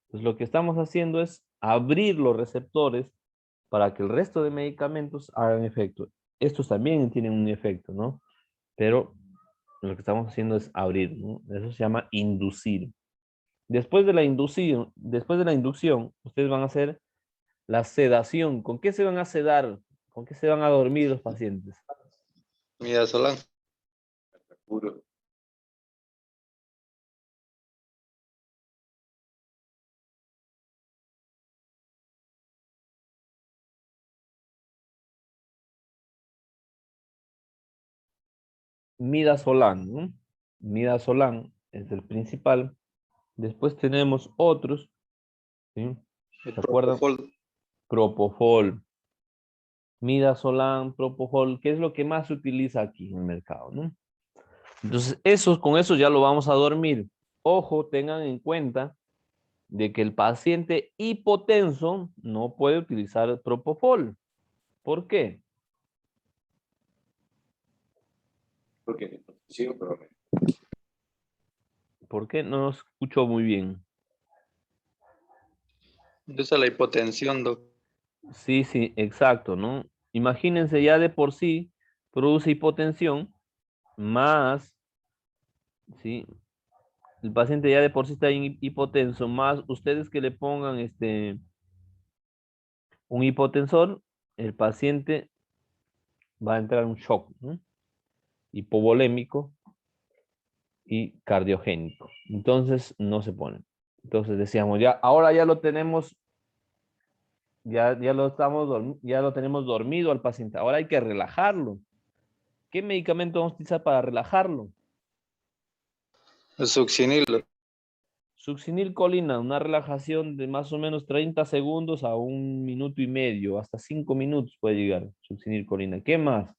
Pues lo que estamos haciendo es abrir los receptores para que el resto de medicamentos hagan efecto. Estos también tienen un efecto, ¿no? Pero lo que estamos haciendo es abrir, ¿no? Eso se llama inducir. Después de la inducción, ustedes van a hacer la sedación. ¿Con qué se van a sedar? ¿Con qué se van a dormir los pacientes? Midazolam. Atracuro. Midazolam, ¿no? Midazolam es el principal. Después tenemos otros, ¿sí? ¿Se acuerdan? Propofol. Propofol. Midazolam, Propofol, ¿qué es lo que más se utiliza aquí en el mercado, ¿no? Entonces, con eso ya lo vamos a dormir. Ojo, tengan en cuenta de que el paciente hipotenso no puede utilizar Propofol. ¿Por qué? Porque sí, pero ¿Por qué? No nos escuchó muy bien. Usa la hipotensión, doc. Sí, sí, exacto, ¿no? Imagínense ya de por sí produce hipotensión más, ¿sí? El paciente ya de por sí está hipotenso, más ustedes que le pongan un hipotensor, el paciente va a entrar en un shock, ¿no? Hipovolémico y cardiogénico. Entonces no se pone. Entonces decíamos, ya, ahora ya lo tenemos, ya lo tenemos dormido al paciente. Ahora hay que relajarlo. ¿Qué medicamento vamos a utilizar para relajarlo? Succinil, doc. Succinilcolina, una relajación de más o menos 30 segundos a 1 minuto y medio, hasta 5 minutos puede llegar succinilcolina. ¿Qué más?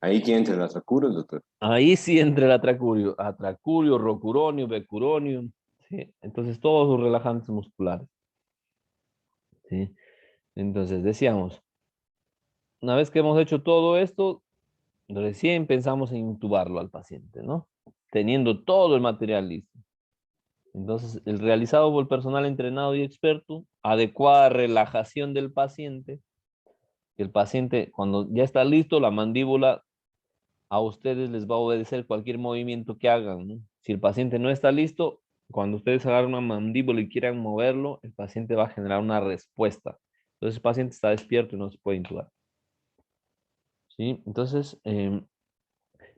ahí que entra el atracuro, doctor. Ahí sí entra el atracurio, rocuronio, becuronio, ¿sí? Entonces todos los relajantes musculares, ¿sí? Entonces decíamos, una vez que hemos hecho todo esto, recién pensamos en intubarlo al paciente, ¿no? Teniendo todo el material listo. Entonces, el realizado por el personal entrenado y experto, adecuada relajación del paciente. El paciente, cuando ya está listo, la mandíbula a ustedes les va a obedecer cualquier movimiento que hagan, ¿no? Si el paciente no está listo, cuando ustedes agarran una mandíbula y quieran moverlo, el paciente va a generar una respuesta. Entonces, el paciente está despierto y no se puede intubar. ¿Sí? Entonces,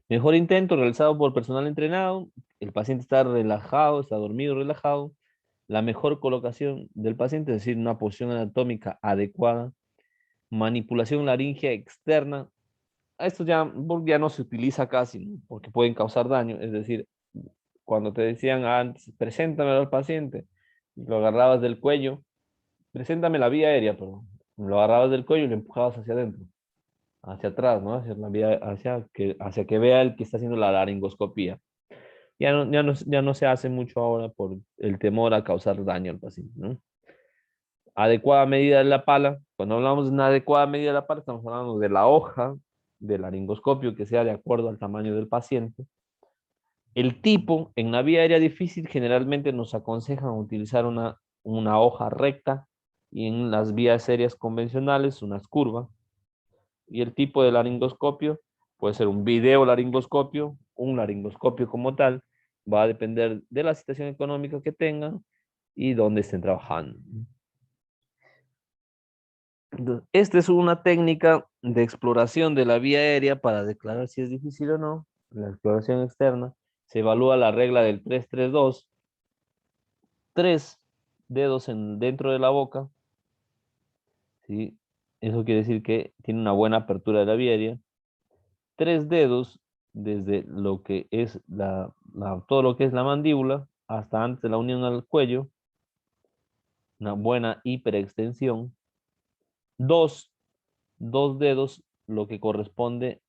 mejor intento realizado por personal entrenado. El paciente está relajado, está dormido, relajado. La mejor colocación del paciente, es decir, una posición anatómica adecuada. Manipulación laringea externa. Esto ya no se utiliza casi, ¿no? Porque pueden causar daño. Es decir, cuando te decían antes, preséntame al paciente, lo agarrabas del cuello, preséntame la vía aérea, pero lo agarrabas del cuello y lo empujabas hacia adentro, hacia atrás, ¿no? Hacia la vía, hacia que vea el que está haciendo la laringoscopía. Ya no se hace mucho ahora por el temor a causar daño al paciente, ¿no? Adecuada medida de la pala. Cuando hablamos de una adecuada medida de la pala, estamos hablando de la hoja del laringoscopio que sea de acuerdo al tamaño del paciente. El tipo, en la vía aérea difícil, generalmente nos aconsejan utilizar una hoja recta y en las vías aéreas convencionales unas curvas. Y el tipo de laringoscopio puede ser un video laringoscopio, un laringoscopio como tal, va a depender de la situación económica que tengan y dónde estén trabajando. Entonces, esta es una técnica de exploración de la vía aérea para declarar si es difícil o no. La exploración externa se evalúa la regla del 3-3-2, 3 dedos dentro de la boca, ¿sí? Eso quiere decir que tiene una buena apertura de la vía aérea. 3 dedos desde lo que es todo lo que es la mandíbula hasta antes de la unión al cuello, una buena hiperextensión. 2 dedos lo que corresponde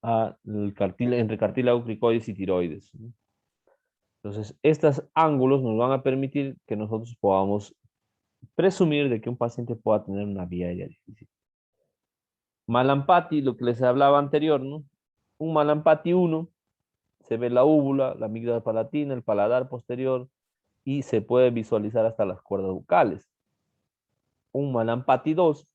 entre cartílago cricoides y tiroides. Entonces, estos ángulos nos van a permitir que nosotros podamos presumir de que un paciente pueda tener una vía aérea difícil. Malampati, lo que les hablaba anterior, ¿no? Un Malampati 1, se ve la úvula, la amígdala palatina, el paladar posterior y se puede visualizar hasta las cuerdas bucales. Un Malampati 2,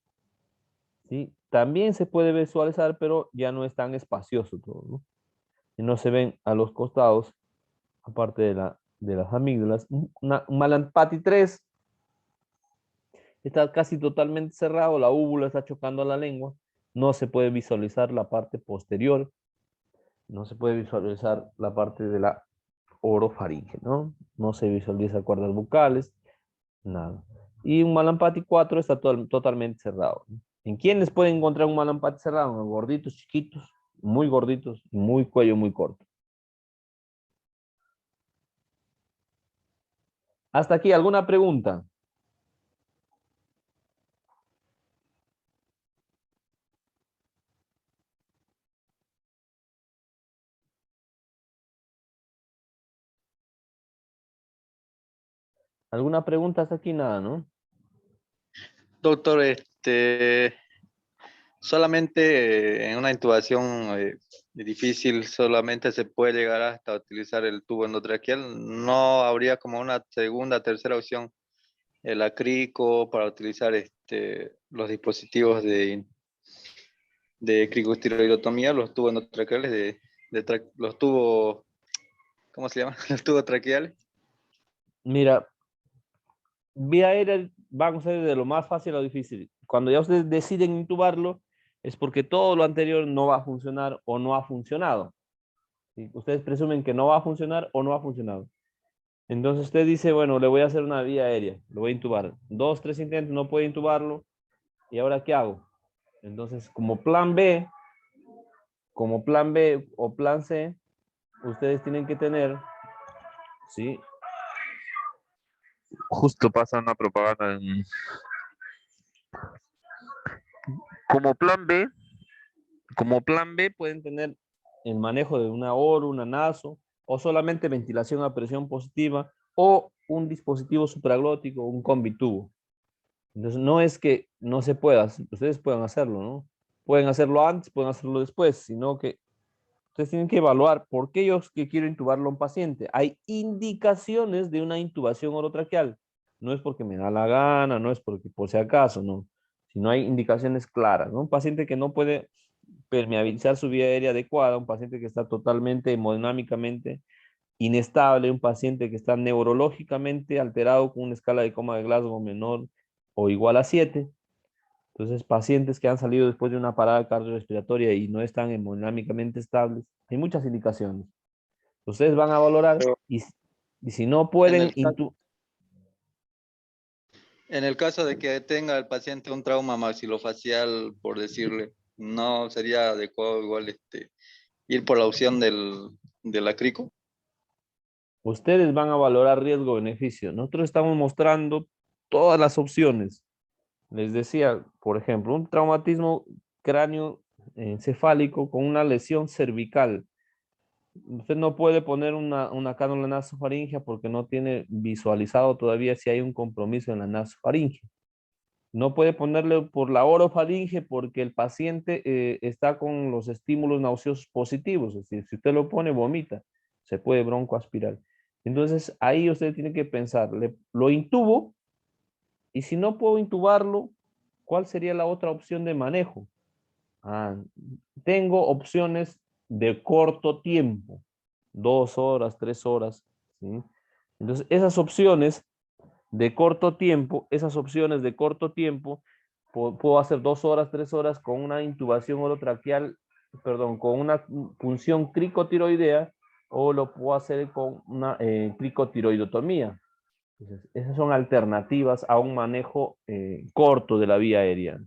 ¿sí? También se puede visualizar, pero ya no es tan espacioso todo, ¿no? Y no se ven a los costados, aparte de las amígdalas. Un Malampati 3 está casi totalmente cerrado, la úvula está chocando a la lengua, no se puede visualizar la parte posterior, no se puede visualizar la parte de la orofaringe, ¿no? No se visualiza cuerdas bucales, nada. Y un Malampati 4 está totalmente cerrado, ¿no? ¿En quiénes pueden encontrar un Malampati cerrado? En los gorditos, chiquitos, muy gorditos y muy cuello muy corto. Hasta aquí, ¿alguna pregunta? ¿Alguna pregunta hasta aquí? Nada, ¿no? Doctor, solamente en una intubación difícil, solamente se puede llegar hasta utilizar el tubo endotraqueal. No habría como una segunda, tercera opción, el acrico, para utilizar los dispositivos de cricotiroidotomía, los tubos endotraqueales, los tubos, ¿cómo se llama? Los tubos traqueales. Mira, vía aérea van a ser de lo más fácil a lo difícil. Cuando ya ustedes deciden intubarlo, es porque todo lo anterior no va a funcionar o no ha funcionado. ¿Sí? Ustedes presumen que no va a funcionar o no ha funcionado. Entonces usted dice, bueno, le voy a hacer una vía aérea, lo voy a intubar. 2, 3 intentos, no puede intubarlo. ¿Y ahora qué hago? Entonces, como plan B o plan C, ustedes tienen que tener, ¿sí? Justo pasa una propaganda. Como plan B, pueden tener el manejo de una oro, una naso, o solamente ventilación a presión positiva, o un dispositivo supraglótico, un combitubo. Entonces, no es que no se pueda, ustedes pueden hacerlo, ¿no? Pueden hacerlo antes, pueden hacerlo después, sino que ustedes tienen que evaluar por qué yo que quiero intubarlo a un paciente. Hay indicaciones de una intubación orotraqueal. No es porque me da la gana, no es porque por si acaso, no. Sino hay indicaciones claras, ¿no? Un paciente que no puede permeabilizar su vía aérea adecuada, un paciente que está totalmente hemodinámicamente inestable, un paciente que está neurológicamente alterado con una escala de coma de Glasgow menor o igual a 7. Entonces, pacientes que han salido después de una parada cardiorrespiratoria y no están hemodinámicamente estables, hay muchas indicaciones. Ustedes van a valorar Pero y si no en pueden, el, en el caso de que tenga el paciente un trauma maxilofacial, por decirle, no sería adecuado igual ir por la opción del acrico. ustedes van a valorar riesgo-beneficio. Nosotros estamos mostrando todas las opciones. Les decía, por ejemplo, un traumatismo cráneo encefálico con una lesión cervical. Usted no puede poner una cánula nasofaringea porque no tiene visualizado todavía si hay un compromiso en la nasofaringe. No puede ponerle por la orofaringe porque el paciente está con los estímulos nauseosos positivos. Es decir, si usted lo pone, vomita. Se puede broncoaspirar. Entonces, ahí usted tiene que pensar, ¿lo intubo? Y si no puedo intubarlo, ¿cuál sería la otra opción de manejo? Tengo opciones de corto tiempo, 2 horas, 3 horas, ¿sí? Entonces, esas opciones de corto tiempo, puedo hacer 2 horas, 3 horas con una intubación orotraqueal, perdón, con una punción cricotiroidea, o lo puedo hacer con una cricotiroidotomía. Entonces, esas son alternativas a un manejo corto de la vía aérea.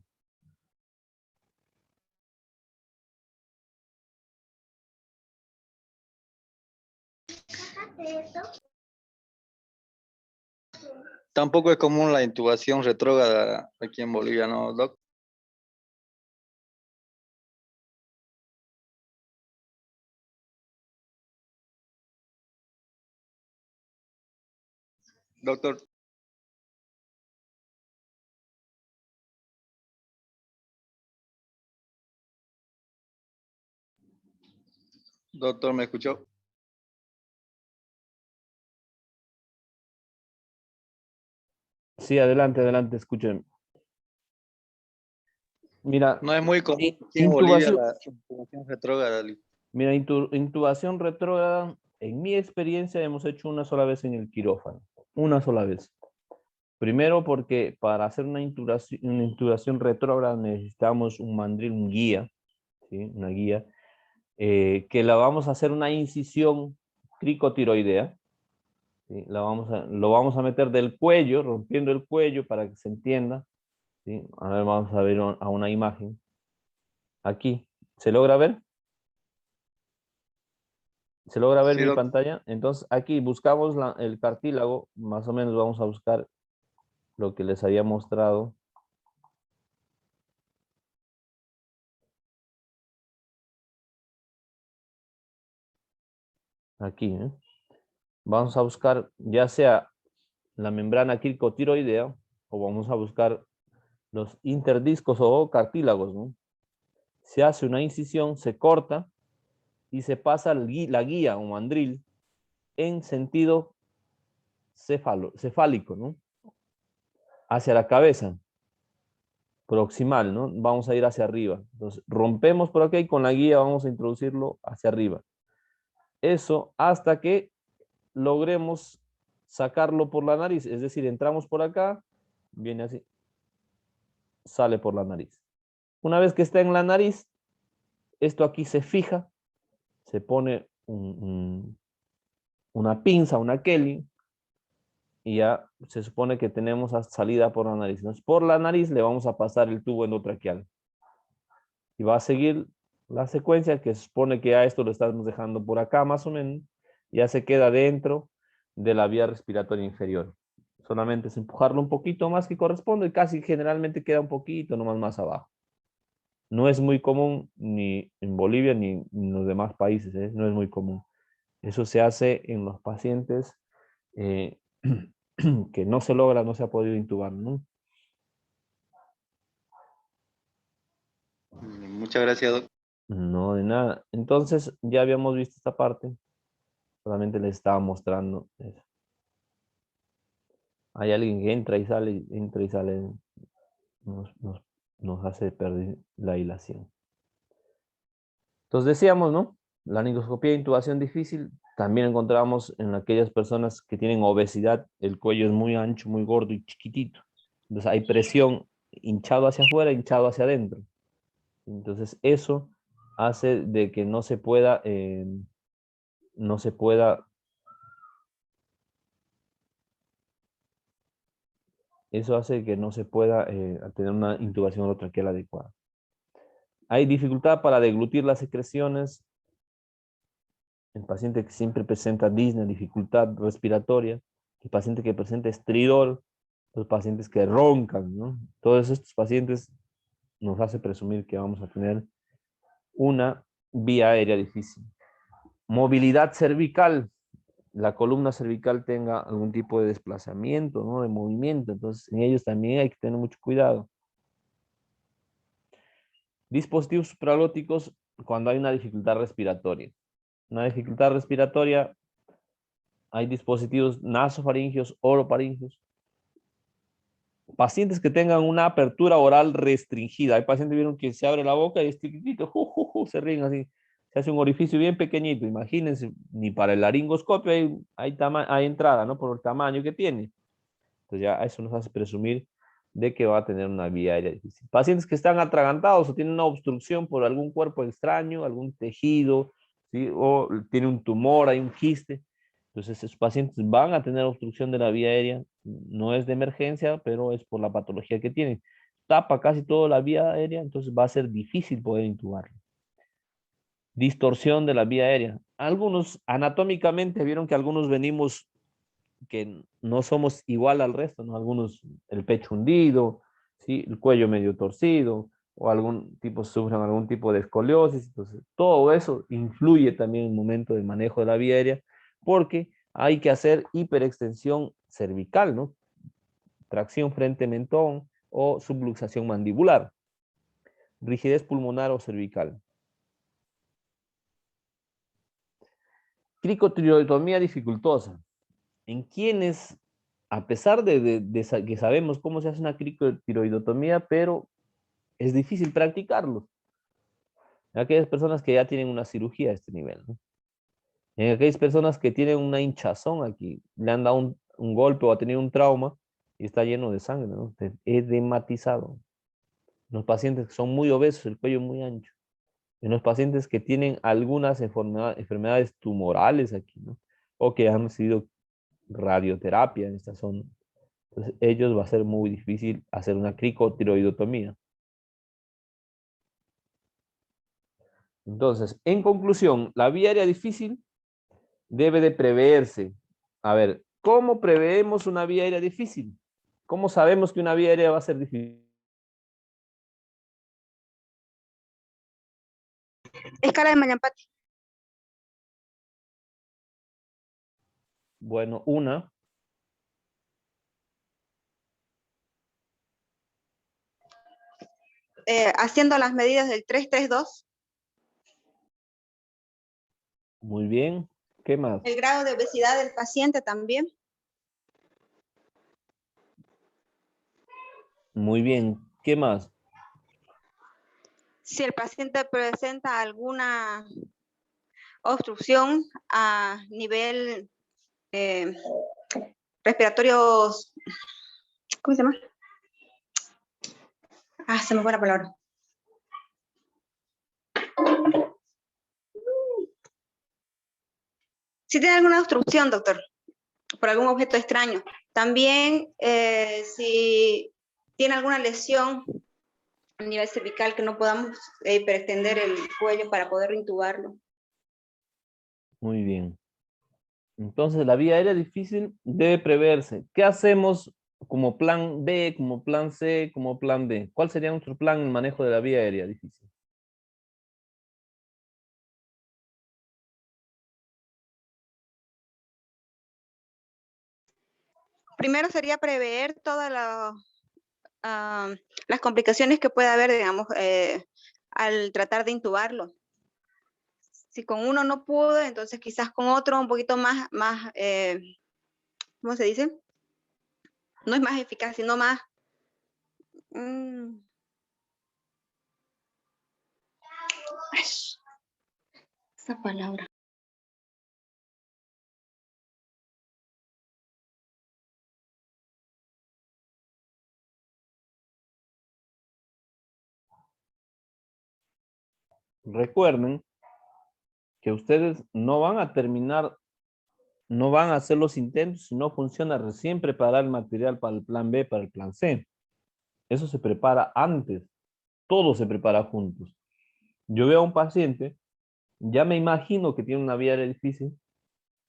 Tampoco es común la intubación retrógrada aquí en Bolivia, ¿no, Doc? Doctor. Doctor, ¿me escuchó? Sí, adelante, adelante, escuchen. Mira, No es muy común aquí en Bolivia intubación, la intubación retrógrada. mira, intubación retrógrada, en mi experiencia hemos hecho una sola vez en el quirófano, una sola vez. Primero porque para hacer una intubación retrógrada necesitamos un mandril, un guía, ¿sí? Una guía, que la vamos a hacer una incisión cricotiroidea, ¿sí? Lo vamos a meter del cuello, rompiendo el cuello para que se entienda, ¿sí? A ver, vamos a ver a una imagen. Aquí, ¿se logra ver? ¿Se logra ver Sí, mi doctor. pantalla? Entonces aquí buscamos el cartílago, más o menos vamos a buscar lo que les había mostrado. Aquí, ¿eh? Vamos a buscar ya sea la membrana cricotiroidea o vamos a buscar los interdiscos o cartílagos, ¿no? Se hace una incisión, se corta y se pasa la guía o mandril en sentido cefálico, ¿no? Hacia la cabeza proximal, ¿no? Vamos a ir hacia arriba. Entonces, rompemos por aquí y con la guía vamos a introducirlo hacia arriba. Eso hasta que logremos sacarlo por la nariz. Es decir, entramos por acá, viene así, sale por la nariz. Una vez que está en la nariz, esto aquí se fija, se pone una pinza, una Kelly, y ya se supone que tenemos salida por la nariz. Entonces, por la nariz le vamos a pasar el tubo endotraqueal. Y va a seguir la secuencia que se supone que a esto lo estamos dejando por acá más o menos. Ya se queda dentro de la vía respiratoria inferior. Solamente es empujarlo un poquito más que corresponde y casi generalmente queda un poquito nomás más abajo. No es muy común ni en Bolivia ni en los demás países, ¿eh? No es muy común. Eso se hace en los pacientes eh, que no se logra, no se ha podido intubar, ¿no? Muchas gracias, doctor. No, de nada. Entonces, ya habíamos visto esta parte. Solamente les estaba mostrando eso. Hay alguien que entra y sale, nos hace perder la hilación. Entonces decíamos, ¿no? La laringoscopía de intubación difícil también encontramos en aquellas personas que tienen obesidad, el cuello es muy ancho, muy gordo y chiquitito. Entonces hay presión hinchado hacia afuera, hinchado hacia adentro. Entonces eso hace de que no se pueda eso hace que no se pueda tener una intubación orotraqueal adecuada. Hay dificultad para deglutir las secreciones. El paciente que siempre presenta disnea, dificultad respiratoria. El paciente que presenta estridor. Los pacientes que roncan, ¿no? Todos estos pacientes nos hace presumir que vamos a tener una vía aérea difícil. Movilidad cervical. La columna cervical tenga algún tipo de desplazamiento, ¿no? De movimiento. Entonces, en ellos también hay que tener mucho cuidado. Dispositivos supraglóticos cuando hay una dificultad respiratoria. una dificultad respiratoria, hay dispositivos nasofaringeos, orofaringeos. Pacientes que tengan una apertura oral restringida. Hay pacientes que vieron que se abre la boca y es chiquitito, se ríen así. Se hace un orificio bien pequeñito. Imagínense, ni para el laringoscopio hay entrada, ¿no? Por el tamaño que tiene. Entonces ya eso nos hace presumir de que va a tener una vía aérea difícil. Pacientes que están atragantados o tienen una obstrucción por algún cuerpo extraño, algún tejido, ¿sí? O tiene un tumor, hay un quiste. Entonces, esos pacientes van a tener obstrucción de la vía aérea. No es de emergencia, pero es por la patología que tienen. Tapa casi toda la vía aérea, entonces va a ser difícil poder intubarlo. Distorsión de la vía aérea. Algunos, anatómicamente, vieron que algunos venimos que no somos igual al resto, ¿no? Algunos el pecho hundido, ¿sí? El cuello medio torcido, o algún tipo sufren algún tipo de escoliosis. Entonces, todo eso influye también en el momento del manejo de la vía aérea, porque hay que hacer hiperextensión cervical, ¿no? Tracción frente-mentón o subluxación mandibular, rigidez pulmonar o cervical. Cricotiroidomía dificultosa. En quienes, a pesar de que sabemos cómo se hace una cricotiroidotomía, pero es difícil practicarlo. Aquellas personas que ya tienen una cirugía a este nivel, ¿no? En aquellas personas que tienen una hinchazón aquí, le han dado un golpe o ha tenido un trauma y está lleno de sangre, ¿no? Edematizado. Los pacientes que son muy obesos, el cuello muy ancho. En los pacientes que tienen algunas enfermedades tumorales aquí, ¿no? O que han recibido radioterapia en esta zona. Entonces, ellos va a ser muy difícil hacer una cricotiroidotomía. Entonces, en conclusión, la vía aérea difícil debe de preverse. A ver, ¿cómo preveemos una vía aérea difícil? ¿Cómo sabemos que una vía aérea va a ser difícil? Escala de Mallampati. Bueno, una. Haciendo las medidas del 332. Muy bien. ¿Qué más? El grado de obesidad del paciente también. Muy bien. ¿Qué más? Si el paciente presenta alguna obstrucción a nivel respiratorio, ¿cómo se llama? Ah, se me fue la palabra. Si tiene alguna obstrucción, doctor, por algún objeto extraño. También si tiene alguna lesión a nivel cervical que no podamos hiperextender el cuello para poder intubarlo. Muy bien. Entonces, la vía aérea difícil debe preverse. ¿Qué hacemos como plan B, como plan C, como plan D? ¿Cuál sería nuestro plan en manejo de la vía aérea difícil? Primero sería prever todas las complicaciones que puede haber, digamos, al tratar de intubarlo. Si con uno no pudo, entonces quizás con otro un poquito más ¿cómo se dice? No es más eficaz, sino más... esa palabra. Recuerden que ustedes no van a terminar, no van a hacer los intentos si no funciona recién preparar el material para el plan B, para el plan C. Eso se prepara antes. Todo se prepara juntos. Yo veo a un paciente, ya me imagino que tiene una vía aérea difícil,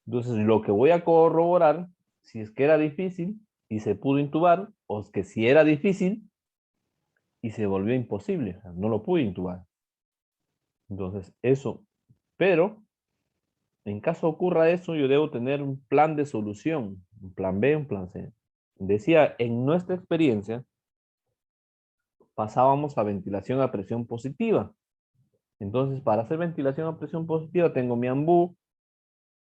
entonces lo que voy a corroborar, si es que era difícil y se pudo intubar, o es que si era difícil y se volvió imposible, o sea, no lo pude intubar. Entonces, eso, pero en caso ocurra eso, yo debo tener un plan de solución, un plan B, un plan C. Decía, en nuestra experiencia, pasábamos a ventilación a presión positiva. Entonces, para hacer ventilación a presión positiva, tengo mi ambú,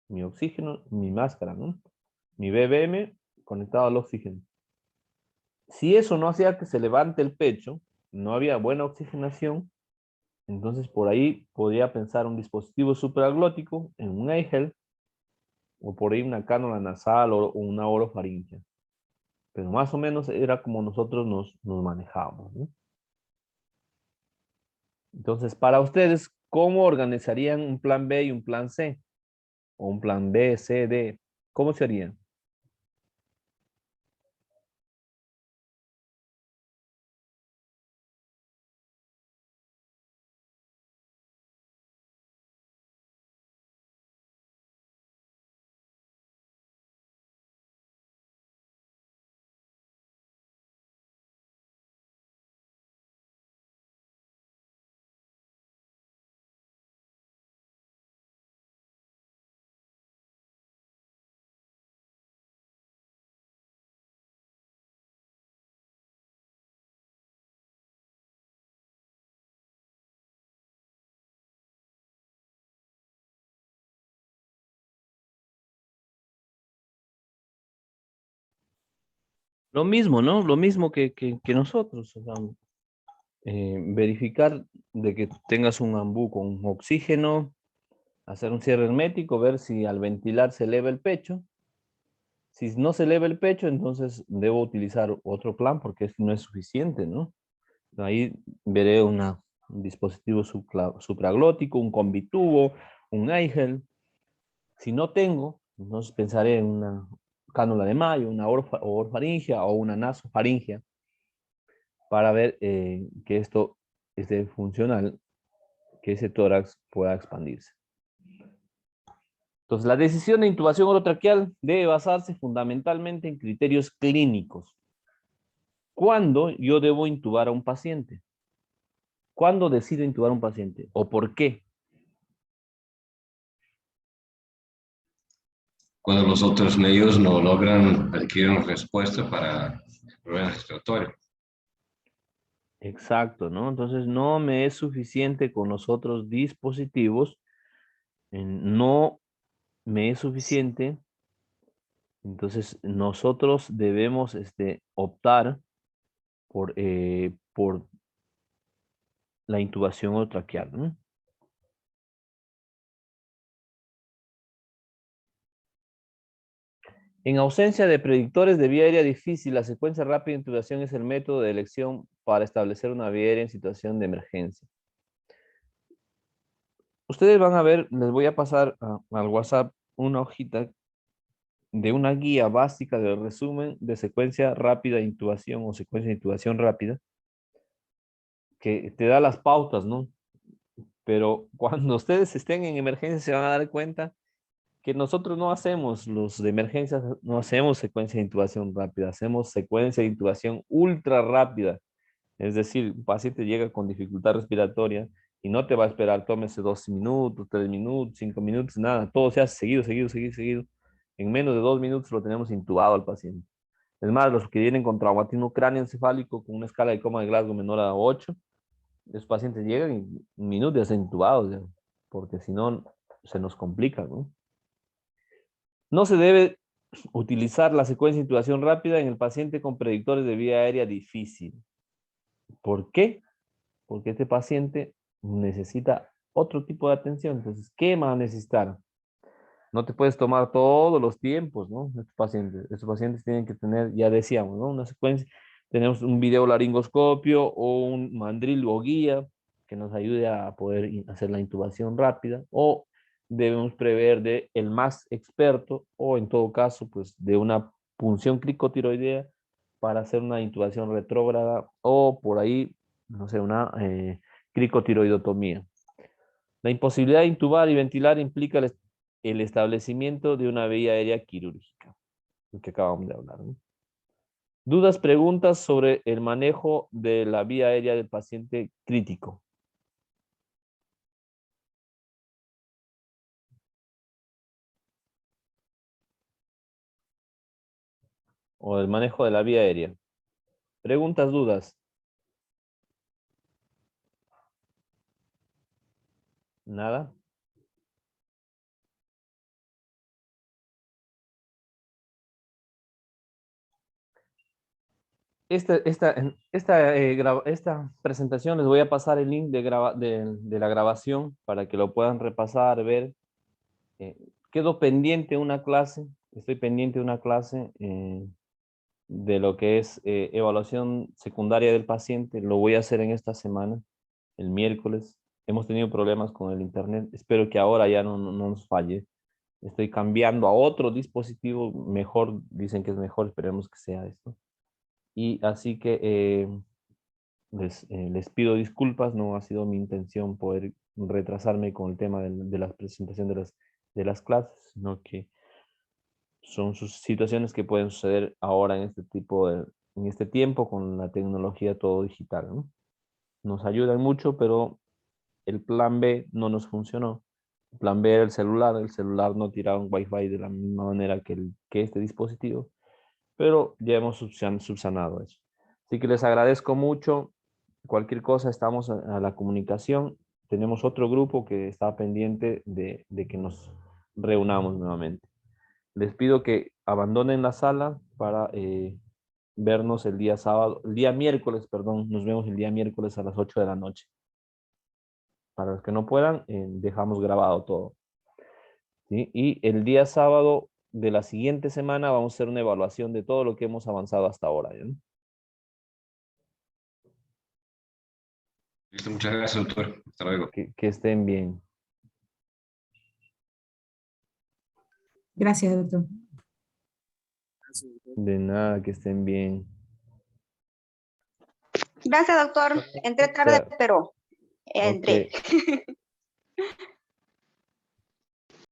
mi oxígeno, mi máscara, ¿no? Mi BBM conectado al oxígeno. Si eso no hacía que se levante el pecho, no había buena oxigenación, entonces por ahí podría pensar un dispositivo supraglótico en un EIGEL o por ahí una cánula nasal o una orofaringea. Pero más o menos era como nosotros nos manejábamos, ¿no? Entonces, para ustedes, ¿cómo organizarían un plan B y un plan C? O un plan B, C, D. ¿Cómo serían? Lo mismo, ¿no? Lo mismo que nosotros. O sea, verificar de que tengas un ambú con oxígeno, hacer un cierre hermético, ver si al ventilar se eleva el pecho. Si no se eleva el pecho, entonces debo utilizar otro plan porque no es suficiente, ¿no? Ahí veré un dispositivo supraglótico, un combitubo, un EIGEL. Si no tengo, entonces pensaré en una cánula de Mayo, una orofaringea o una nasofaringea para ver que esto esté funcional, que ese tórax pueda expandirse. Entonces, la decisión de intubación orotraqueal debe basarse fundamentalmente en criterios clínicos. ¿Cuándo yo debo intubar a un paciente? ¿Cuándo decido intubar a un paciente? ¿O por qué? Cuando los otros medios no logran adquirir una respuesta para el problema respiratorio. Exacto, ¿no? Entonces, no me es suficiente con los otros dispositivos. No me es suficiente. Entonces, nosotros debemos optar por la intubación orotraqueal, ¿no? En ausencia de predictores de vía aérea difícil, la secuencia rápida de intubación es el método de elección para establecer una vía aérea en situación de emergencia. Ustedes van a ver, les voy a pasar al WhatsApp una hojita de una guía básica del resumen de secuencia rápida de intubación o secuencia de intubación rápida, que te da las pautas, ¿no? Pero cuando ustedes estén en emergencia se van a dar cuenta que nosotros no hacemos los de emergencias, no hacemos secuencia de intubación rápida, hacemos secuencia de intubación ultra rápida. Es decir, un paciente llega con dificultad respiratoria y no te va a esperar, tómese 2 minutos, 3 minutos, 5 minutos, nada, todo se hace seguido, seguido, seguido, seguido. En menos de 2 minutos lo tenemos intubado al paciente. Es más, los que vienen con traumatismo cráneoencefálico con una escala de coma de Glasgow menor a 8, esos pacientes llegan y en un minuto ya están intubados, ya, porque si no se nos complica, ¿no? No se debe utilizar la secuencia de intubación rápida en el paciente con predictores de vía aérea difícil. ¿Por qué? Porque este paciente necesita otro tipo de atención. Entonces, ¿qué va a necesitar? No te puedes tomar todos los tiempos, ¿no? Estos pacientes tienen que tener, ya decíamos, ¿no? Una secuencia. Tenemos un video laringoscopio o un mandril o guía que nos ayude a poder hacer la intubación rápida, o debemos prever de el más experto o en todo caso, pues de una punción cricotiroidea para hacer una intubación retrógrada o por ahí, no sé, una cricotiroidotomía. La imposibilidad de intubar y ventilar implica el establecimiento de una vía aérea quirúrgica, lo que acabamos de hablar, ¿no? Dudas, preguntas sobre el manejo de la vía aérea del paciente crítico. O el manejo de la vía aérea. Preguntas, dudas. Nada. esta presentación les voy a pasar el link de la grabación para que lo puedan repasar, ver. Quedo pendiente una clase, estoy pendiente de una clase de lo que es evaluación secundaria del paciente. Lo voy a hacer en esta semana, el miércoles. Hemos tenido problemas con el internet. Espero que ahora ya no nos falle. Estoy cambiando a otro dispositivo mejor, dicen que es mejor, esperemos que sea esto. Y así que les pido disculpas, no ha sido mi intención poder retrasarme con el tema de la presentación de las clases, sino que son sus situaciones que pueden suceder ahora en en este tiempo con la tecnología todo digital, ¿no? Nos ayudan mucho, pero el plan B no nos funcionó. El plan B era el celular no tiraba un Wi-Fi de la misma manera que este dispositivo, pero ya hemos subsanado eso. Así que les agradezco mucho. Cualquier cosa, estamos a la comunicación. Tenemos otro grupo que está pendiente de que nos reunamos nuevamente. Les pido que abandonen la sala para vernos el día sábado, el día miércoles, perdón, nos vemos el día miércoles a las 8 de la noche. Para los que no puedan, dejamos grabado todo. ¿Sí? Y el día sábado de la siguiente semana vamos a hacer una evaluación de todo lo que hemos avanzado hasta ahora. ¿Ya? Listo, muchas gracias, doctor. Hasta luego. Que estén bien. Gracias, doctor. De nada, que estén bien. Gracias, doctor. Entré tarde, pero entré. Ok.